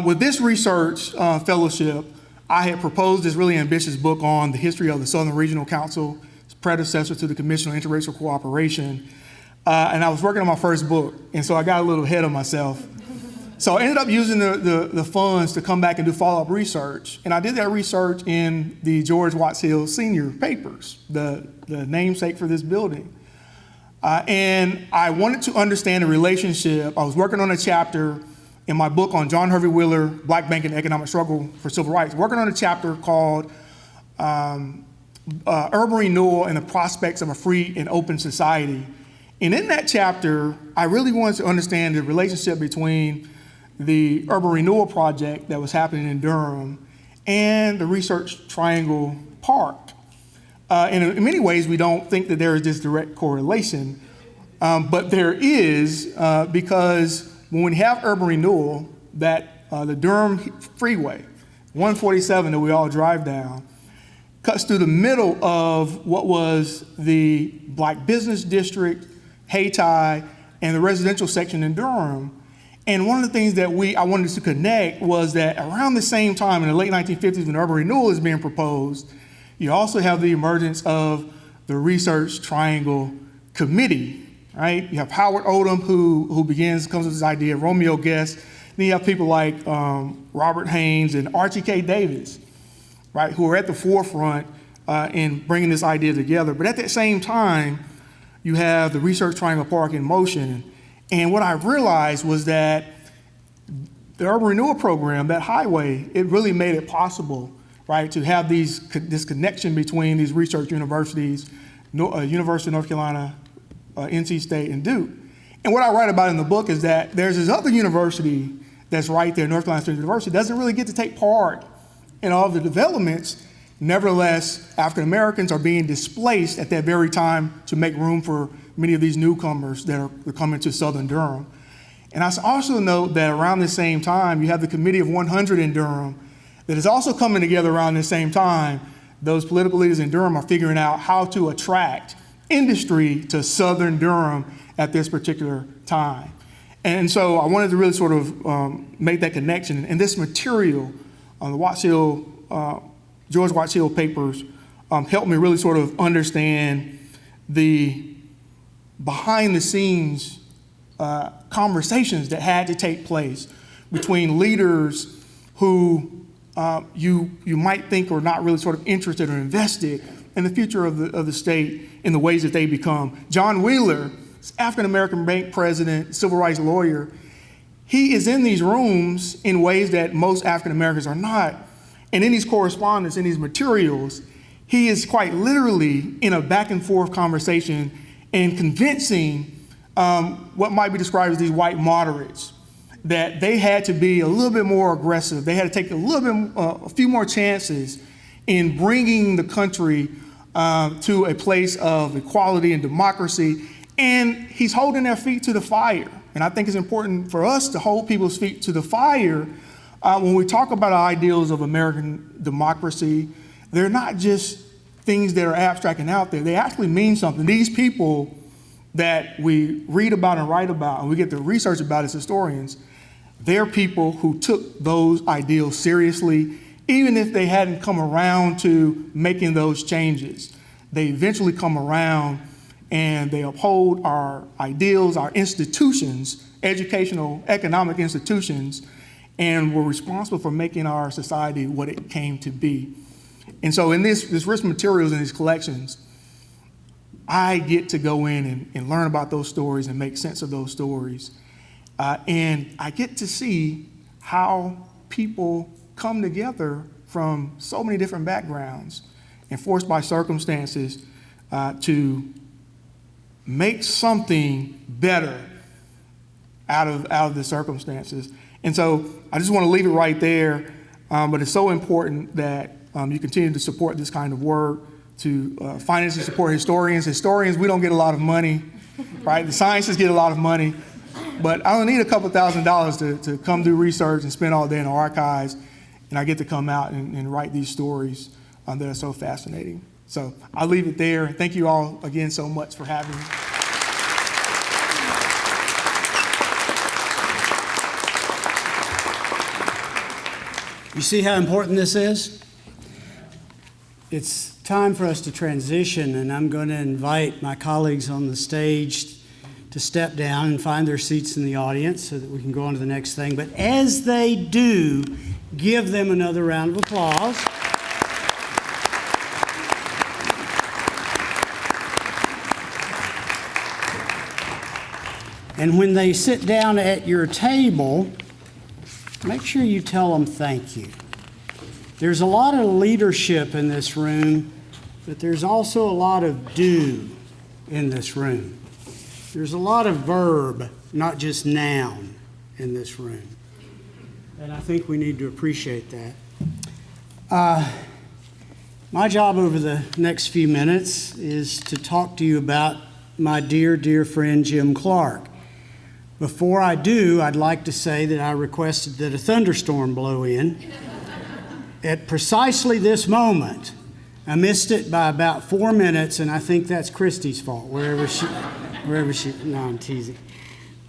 With this research fellowship, I had proposed this really ambitious book on the history of the Southern Regional Council, its predecessor to the Commission on Interracial Cooperation. And I was working on my first book, and so I got a little ahead of myself. So I ended up using the funds to come back and do follow-up research. And I did that research in the George Watts Hill Senior papers, the namesake for this building. And I wanted to understand the relationship. I was working on a chapter in my book on John Hervey Wheeler, Black Bank and Economic Struggle for Civil Rights, working on a chapter called Urban Renewal and the Prospects of a Free and Open Society. And in that chapter, I really wanted to understand the relationship between the Urban Renewal Project that was happening in Durham and the Research Triangle Park. And in many ways, we don't think that there is this direct correlation, but there is because when we have urban renewal, that the Durham Freeway, 147 that we all drive down, cuts through the middle of what was the Black Business District, Hayti, and the residential section in Durham. And one of the things that I wanted to connect was that around the same time in the late 1950s when urban renewal is being proposed, you also have the emergence of the Research Triangle Committee, right? You have Howard Odom who comes with this idea, Romeo Guest. Then you have people like Robert Haynes and Archie K. Davis, right, who are at the forefront in bringing this idea together. But at that same time, you have the Research Triangle Park in motion. And what I realized was that the urban renewal program, that highway, it really made it possible, right, to have this connection between these research universities, University of North Carolina, NC State, and Duke. And what I write about in the book is that there's this other university that's right there, North Carolina State University, doesn't really get to take part in all of the developments. Nevertheless, African Americans are being displaced at that very time to make room for many of these newcomers that are coming to Southern Durham. And I also note that around the same time, you have the Committee of 100 in Durham that is also coming together around the same time. Those political leaders in Durham are figuring out how to attract industry to Southern Durham at this particular time. And so I wanted to really sort of make that connection. And this material on the George Watts Hill papers helped me really sort of understand the behind the scenes conversations that had to take place between leaders who you might think are not really sort of interested or invested in the future of the state in the ways that they become. John Wheeler, African-American bank president, civil rights lawyer, he is in these rooms in ways that most African-Americans are not. And in these correspondence, in these materials, he is quite literally in a back and forth conversation and convincing what might be described as these white moderates that they had to be a little bit more aggressive. They had to take a few more chances in bringing the country to a place of equality and democracy. And he's holding their feet to the fire. And I think it's important for us to hold people's feet to the fire when we talk about our ideals of American democracy. They're not just things that are abstract and out there. They actually mean something. These people that we read about and write about and we get to research about as historians, they're people who took those ideals seriously, even if they hadn't come around to making those changes. They eventually come around and they uphold our ideals, our institutions, educational, economic institutions, and were responsible for making our society what it came to be. And so in this rich materials in these collections, I get to go in and learn about those stories and make sense of those stories. And I get to see how people come together from so many different backgrounds and forced by circumstances to make something better out of the circumstances. And so I just want to leave it right there. But it's so important that you continue to support this kind of work, to financially support historians. Historians, we don't get a lot of money, right? The scientists get a lot of money, but I don't need a couple $1,000s to come do research and spend all day in the archives, and I get to come out and write these stories that are so fascinating. So I'll leave it there. Thank you all again so much for having me. You see how important this is? It's time for us to transition, and I'm going to invite my colleagues on the stage to step down and find their seats in the audience so that we can go on to the next thing. But as they do, give them another round of applause. And when they sit down at your table, make sure you tell them thank you. There's a lot of leadership in this room, but there's also a lot of do in this room. There's a lot of verb, not just noun, in this room. And I think we need to appreciate that. My job over the next few minutes is to talk to you about my dear, dear friend Jim Clark. Before I do, I'd like to say that I requested that a thunderstorm blow in. At precisely this moment, I missed it by about 4 minutes, and I think that's Christy's fault, wherever she, no, I'm teasing.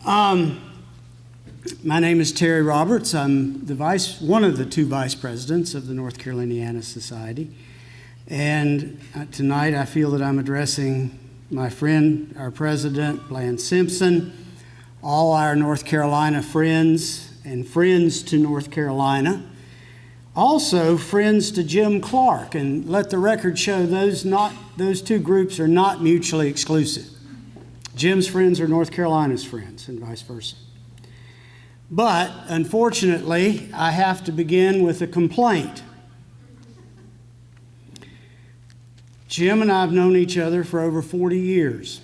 My name is Terry Roberts. I'm one of the two vice presidents of the North Caroliniana Society. And tonight I feel that I'm addressing my friend, our president, Bland Simpson, all our North Carolina friends and friends to North Carolina, also friends to Jim Clark, and let the record show those two groups are not mutually exclusive. Jim's friends are North Carolina's friends and vice versa. But unfortunately, I have to begin with a complaint. Jim and I have known each other for over 40 years.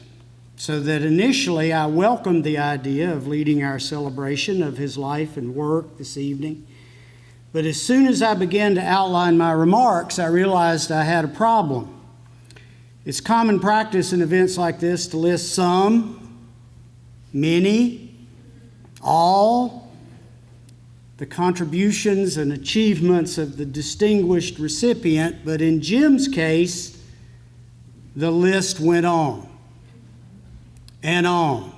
So that initially I welcomed the idea of leading our celebration of his life and work this evening. But as soon as I began to outline my remarks, I realized I had a problem. It's common practice in events like this to list some, many, all, the contributions and achievements of the distinguished recipient, but in Jim's case, the list went on and on.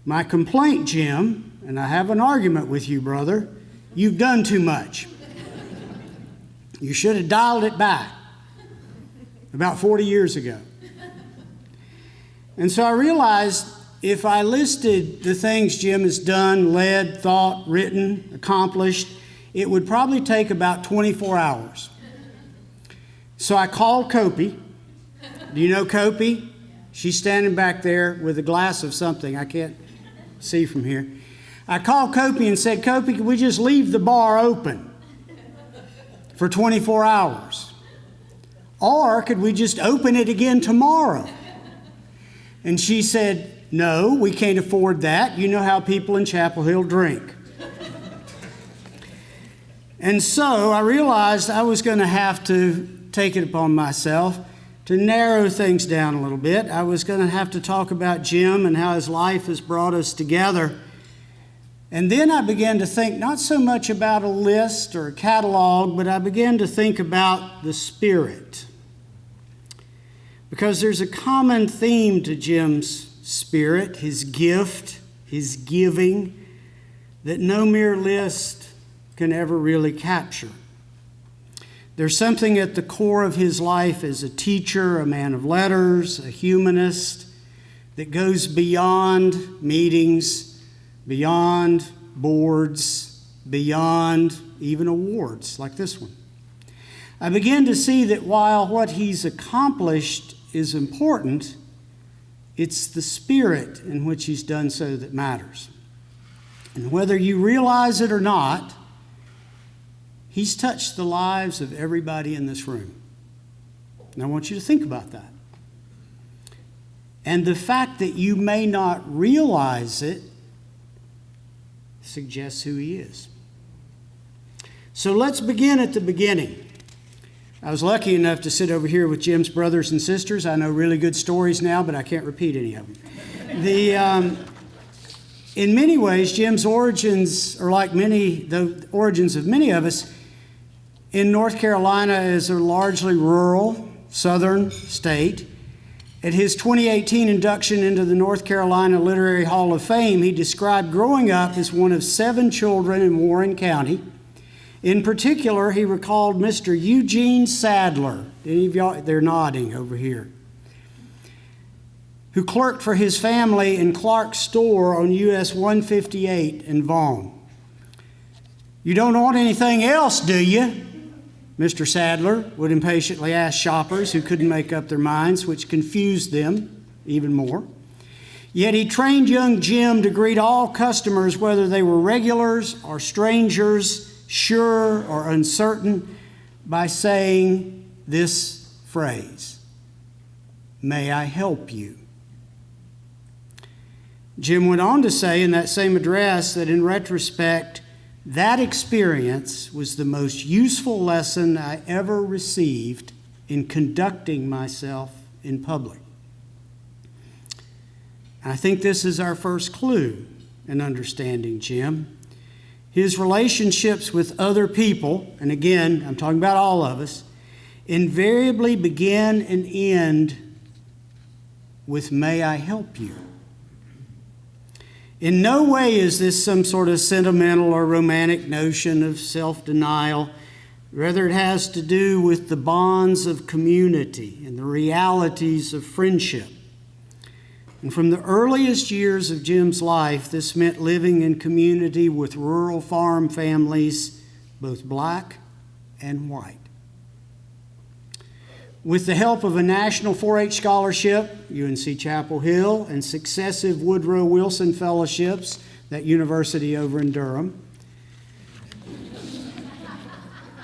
My complaint, Jim, and I have an argument with you, brother, you've done too much. You should have dialed it back about 40 years ago. And so I realized if I listed the things Jim has done, led, thought, written, accomplished, it would probably take about 24 hours. So I called Kopi. Do you know Kopi? She's standing back there with a glass of something I can't see from here. I called Kopi and said, Kopi, could we just leave the bar open for 24 hours? Or could we just open it again tomorrow? And she said, no, we can't afford that. You know how people in Chapel Hill drink. And so I realized I was going to have to take it upon myself to narrow things down a little bit. I was going to have to talk about Jim and how his life has brought us together. And then I began to think not so much about a list or a catalog, but I began to think about the spirit. Because there's a common theme to Jim's spirit, his gift, his giving, that no mere list can ever really capture. There's something at the core of his life as a teacher, a man of letters, a humanist, that goes beyond meetings, beyond boards, beyond even awards like this one. I began to see that while what he's accomplished is important, it's the spirit in which he's done so that matters. And whether you realize it or not, he's touched the lives of everybody in this room. And I want you to think about that. And the fact that you may not realize it suggests who he is. So let's begin at the beginning. I was lucky enough to sit over here with Jim's brothers and sisters. I know really good stories now, but I can't repeat any of them. In many ways, Jim's origins are like the origins of many of us. In North Carolina is a largely rural, southern state. At his 2018 induction into the North Carolina Literary Hall of Fame, he described growing up as one of 7 children in Warren County. In particular, he recalled Mr. Eugene Sadler. Any of y'all, they're nodding over here, who clerked for his family in Clark's store on US 158 in Vaughn. "You don't want anything else, do you?" Mr. Sadler would impatiently ask shoppers who couldn't make up their minds, which confused them even more. Yet he trained young Jim to greet all customers, whether they were regulars or strangers, sure or uncertain, by saying this phrase, "May I help you?" Jim went on to say in that same address that in retrospect, that experience was the most useful lesson I ever received in conducting myself in public. I think this is our first clue in understanding Jim. His relationships with other people, and again, I'm talking about all of us, invariably begin and end with, "May I help you?" In no way is this some sort of sentimental or romantic notion of self-denial. Rather, it has to do with the bonds of community and the realities of friendship. And from the earliest years of Jim's life, this meant living in community with rural farm families, both black and white. With the help of a national 4-H scholarship, UNC Chapel Hill, and successive Woodrow Wilson fellowships, that university over in Durham,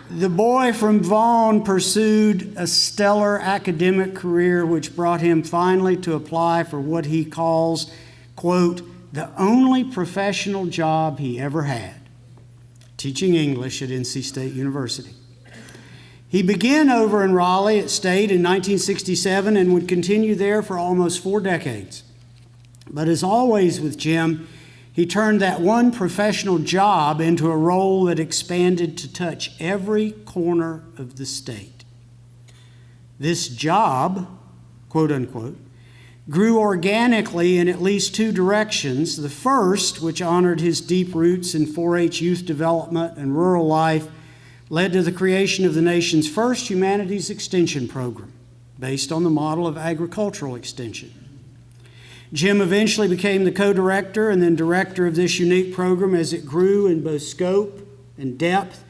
the boy from Vaughn pursued a stellar academic career which brought him finally to apply for what he calls, quote, "the only professional job he ever had," teaching English at NC State University. He began over in Raleigh at State in 1967 and would continue there for almost 4 decades. But as always with Jim, he turned that one professional job into a role that expanded to touch every corner of the state. This job, quote unquote, grew organically in at least 2 directions. The first, which honored his deep roots in 4-H youth development and rural life, led to the creation of the nation's first humanities extension program, based on the model of agricultural extension. Jim eventually became the co-director and then director of this unique program as it grew in both scope and depth,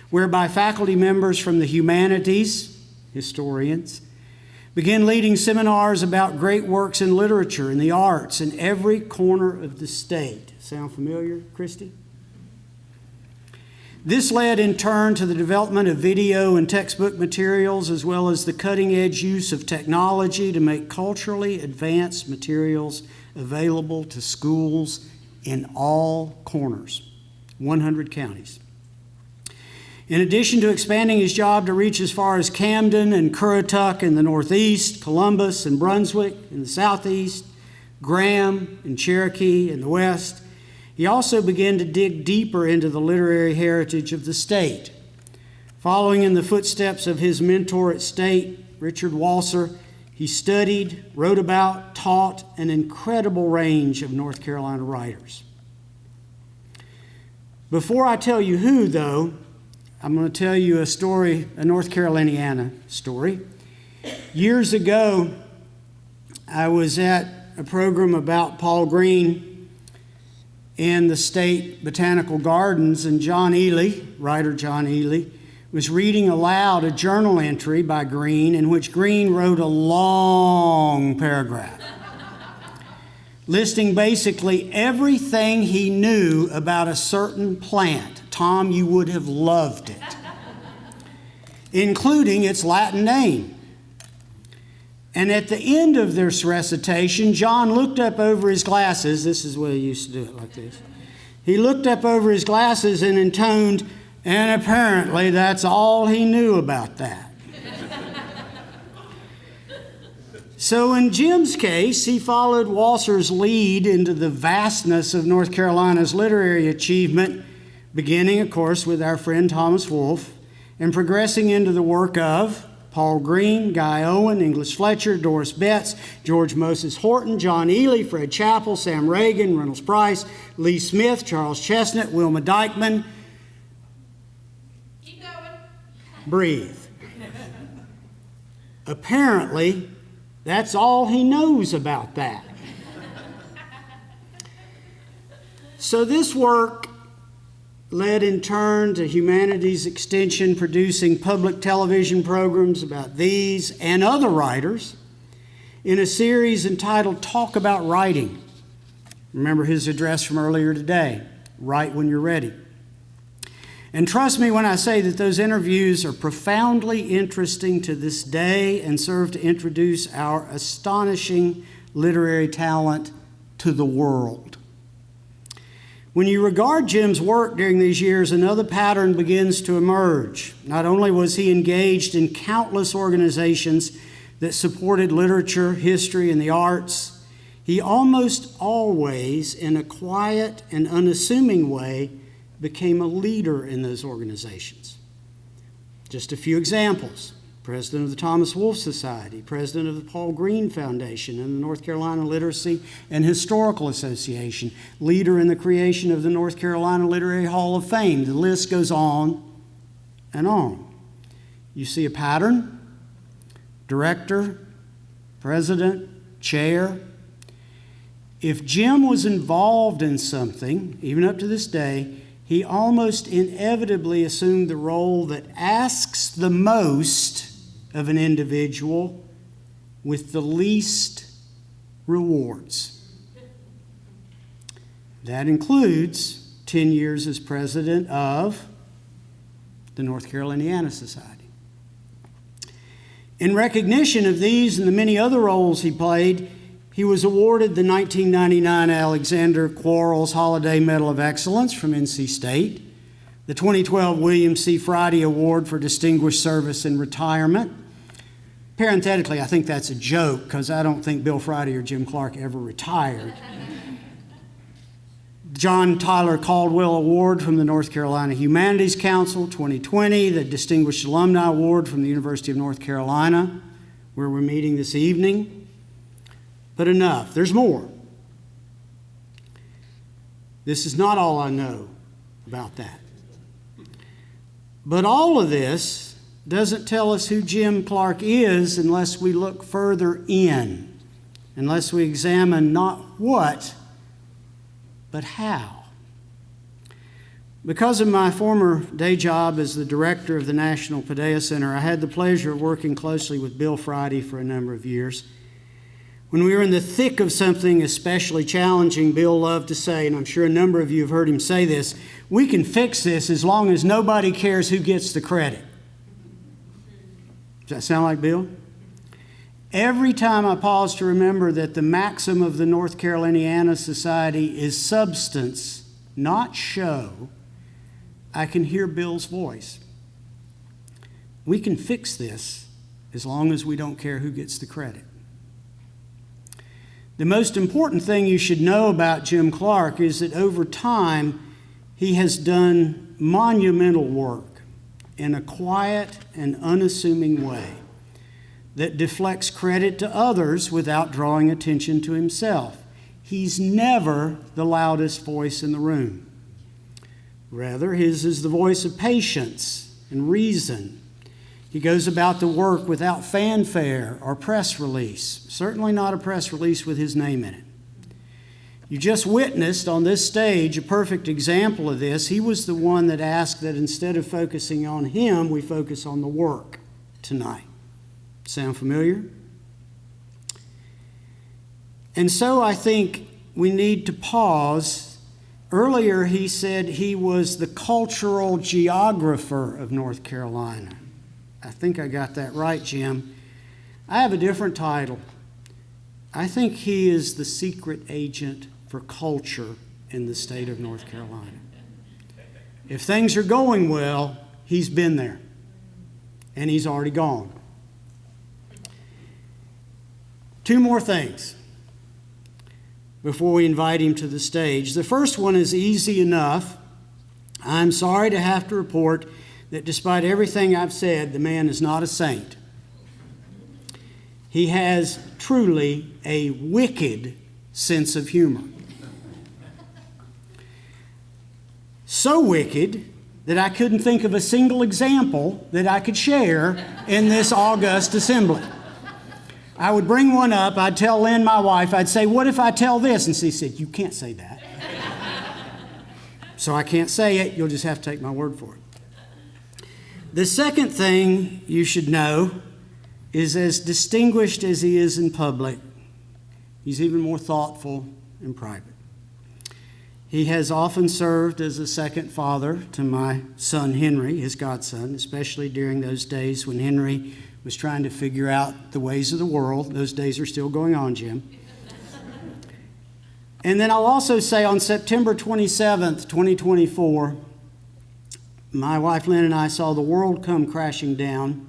whereby faculty members from the humanities, historians, began leading seminars about great works in literature and the arts in every corner of the state. Sound familiar, Christy? This led in turn to the development of video and textbook materials, as well as the cutting-edge use of technology to make culturally advanced materials available to schools in all corners, 100 counties. In addition to expanding his job to reach as far as Camden and Currituck in the Northeast, Columbus and Brunswick in the Southeast, Graham and Cherokee in the West, he also began to dig deeper into the literary heritage of the state. Following in the footsteps of his mentor at State, Richard Walser, he studied, wrote about, taught an incredible range of North Carolina writers. Before I tell you who, though, I'm going to tell you a story, a North Caroliniana story. Years ago, I was at a program about Paul Green in the State Botanical Gardens, and John Ely, writer John Ely, was reading aloud a journal entry by Green in which Green wrote a long paragraph listing basically everything he knew about a certain plant. Tom, you would have loved it, including its Latin name. And at the end of this recitation, John looked up over his glasses. This is what he used to do it like this. He looked up over his glasses and intoned, and apparently that's all he knew about that. So in Jim's case, he followed Walser's lead into the vastness of North Carolina's literary achievement, beginning, of course, with our friend Thomas Wolfe, and progressing into the work of Paul Green, Guy Owen, English Fletcher, Doris Betts, George Moses Horton, John Ely, Fred Chappell, Sam Reagan, Reynolds Price, Lee Smith, Charles Chestnut, Wilma Dykeman. Keep going. Breathe. Apparently, that's all he knows about that. So this work led in turn to Humanities Extension producing public television programs about these and other writers in a series entitled Talk About Writing. Remember his address from earlier today, Write When You're Ready. And trust me when I say that those interviews are profoundly interesting to this day and serve to introduce our astonishing literary talent to the world. When you regard Jim's work during these years, another pattern begins to emerge. Not only was he engaged in countless organizations that supported literature, history, and the arts, he almost always, in a quiet and unassuming way, became a leader in those organizations. Just a few examples. President of the Thomas Wolfe Society, president of the Paul Green Foundation and the North Carolina Literacy and Historical Association, leader in the creation of the North Carolina Literary Hall of Fame. The list goes on and on. You see a pattern? Director, president, chair. If Jim was involved in something, even up to this day, he almost inevitably assumed the role that asks the most of an individual with the least rewards. That includes 10 years as president of the North Caroliniana Society. In recognition of these and the many other roles he played, he was awarded the 1999 Alexander Quarles Holiday Medal of Excellence from NC State, the 2012 William C. Friday Award for Distinguished Service in Retirement. Parenthetically, I think that's a joke because I don't think Bill Friday or Jim Clark ever retired. John Tyler Caldwell Award from the North Carolina Humanities Council 2020, the Distinguished Alumni Award from the University of North Carolina, where we're meeting this evening. But enough, there's more. This is not all I know about that. But all of this doesn't tell us who Jim Clark is unless we look further in, unless we examine not what, but how. Because of my former day job as the director of the National Paideia Center, I had the pleasure of working closely with Bill Friday for a number of years. When we were in the thick of something especially challenging, Bill loved to say, and I'm sure a number of you have heard him say this, we can fix this as long as nobody cares who gets the credit. Does that sound like Bill? Every time I pause to remember that the maxim of the North Caroliniana Society is substance, not show, I can hear Bill's voice. We can fix this as long as we don't care who gets the credit. The most important thing you should know about Jim Clark is that over time, he has done monumental work in a quiet and unassuming way that deflects credit to others without drawing attention to himself. He's never the loudest voice in the room. Rather, his is the voice of patience and reason. He goes about the work without fanfare or press release, certainly not a press release with his name in it. You just witnessed on this stage a perfect example of this. He was the one that asked that instead of focusing on him, we focus on the work tonight. Sound familiar? And so I think we need to pause. Earlier he said he was the cultural geographer of North Carolina. I think I got that right, Jim. I have a different title. I think he is the secret agent for culture in the state of North Carolina. If things are going well, he's been there, and he's already gone. Two more things before we invite him to the stage. The first one is easy enough. I'm sorry to have to report that despite everything I've said, the man is not a saint. He has truly a wicked sense of humor. So wicked that I couldn't think of a single example that I could share in this august assembly. I would bring one up, I'd tell Lynn, my wife, I'd say, what if I tell this? And she said, you can't say that. So I can't say it, you'll just have to take my word for it. The second thing you should know is as distinguished as he is in public, he's even more thoughtful in private. He has often served as a second father to my son Henry, his godson, especially during those days when Henry was trying to figure out the ways of the world. Those days are still going on, Jim. And then I'll also say on September 27th, 2024, my wife Lynn and I saw the world come crashing down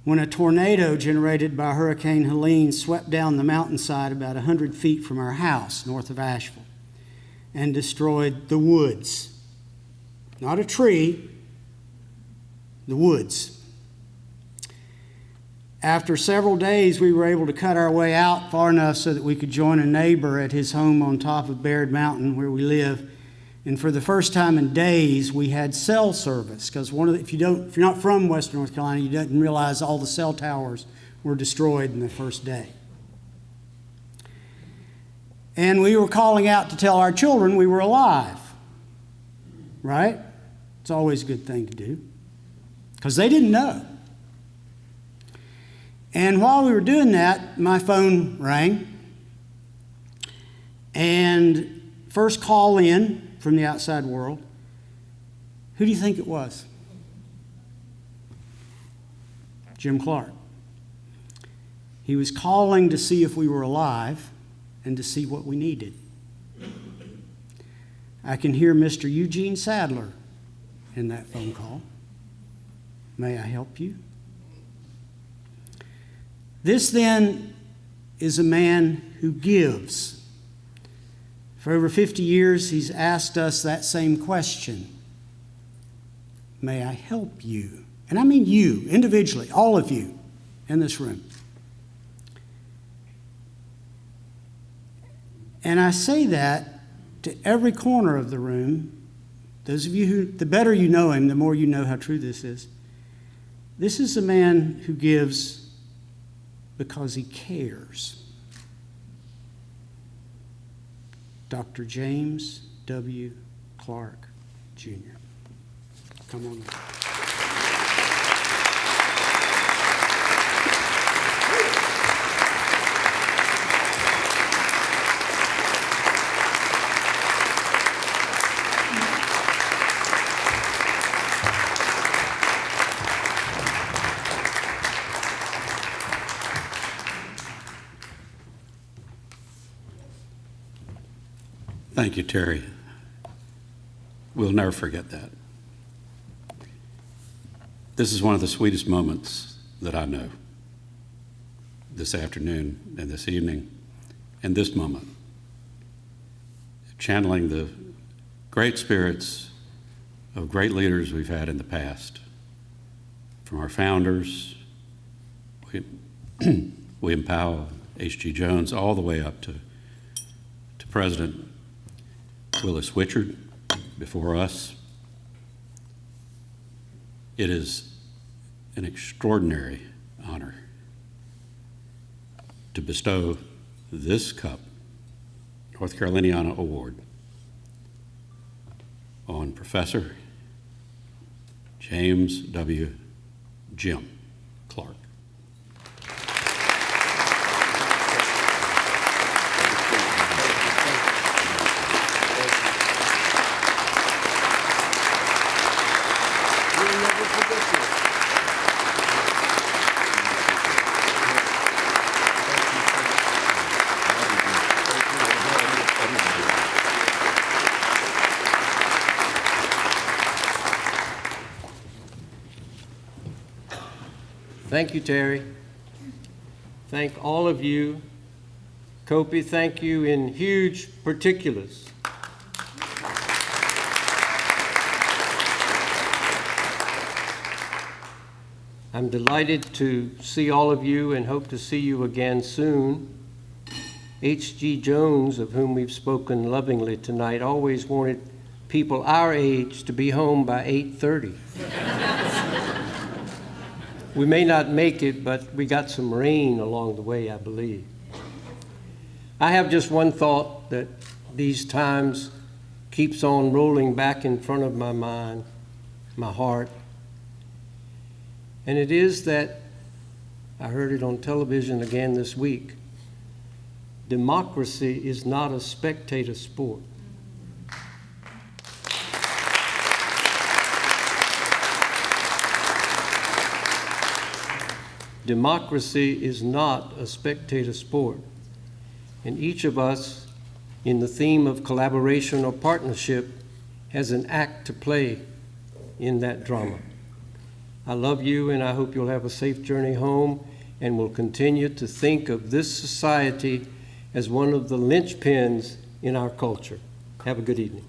when a tornado generated by Hurricane Helene swept down the mountainside about 100 feet from our house north of Asheville and destroyed the woods. Not a tree, the woods. After several days, we were able to cut our way out far enough so that we could join a neighbor at his home on top of Baird Mountain where we live. And for the first time in days, we had cell service because if you're not from Western North Carolina, you didn't realize all the cell towers were destroyed in the first day. And we were calling out to tell our children we were alive, right? It's always a good thing to do because they didn't know. And while we were doing that, my phone rang. And first call in from the outside world. Who do you think it was? Jim Clark. He was calling to see if we were alive and to see what we needed. I can hear Mr. Eugene Sadler in that phone call. May I help you? This then is a man who gives. For over 50 years, he's asked us that same question. May I help you? And I mean you, individually, all of you in this room. And I say that to every corner of the room. Those of you who, the better you know him, the more you know how true this is. This is a man who gives because he cares. Dr. James W. Clark, Jr. Come on. Thank you, Terry. We'll never forget that. This is one of the sweetest moments that I know, this afternoon and this evening, and this moment, channeling the great spirits of great leaders we've had in the past, from our founders, William Powell, H.G. Jones, all the way up to President Willis Wichard before us. It is an extraordinary honor to bestow this cup, North Caroliniana Award, on Professor James W. Jim Clark. Thank you, Terry. Thank all of you. Kopi, thank you in huge particulars. I'm delighted to see all of you and hope to see you again soon. H.G. Jones, of whom we've spoken lovingly tonight, always wanted people our age to be home by 8:30. We may not make it, but we got some rain along the way, I believe. I have just one thought that these times keeps on rolling back in front of my mind, my heart. And it is that, I heard it on television again this week, democracy is not a spectator sport. Democracy is not a spectator sport. And each of us, in the theme of collaboration or partnership, has an act to play in that drama. I love you, and I hope you'll have a safe journey home, and will continue to think of this society as one of the linchpins in our culture. Have a good evening.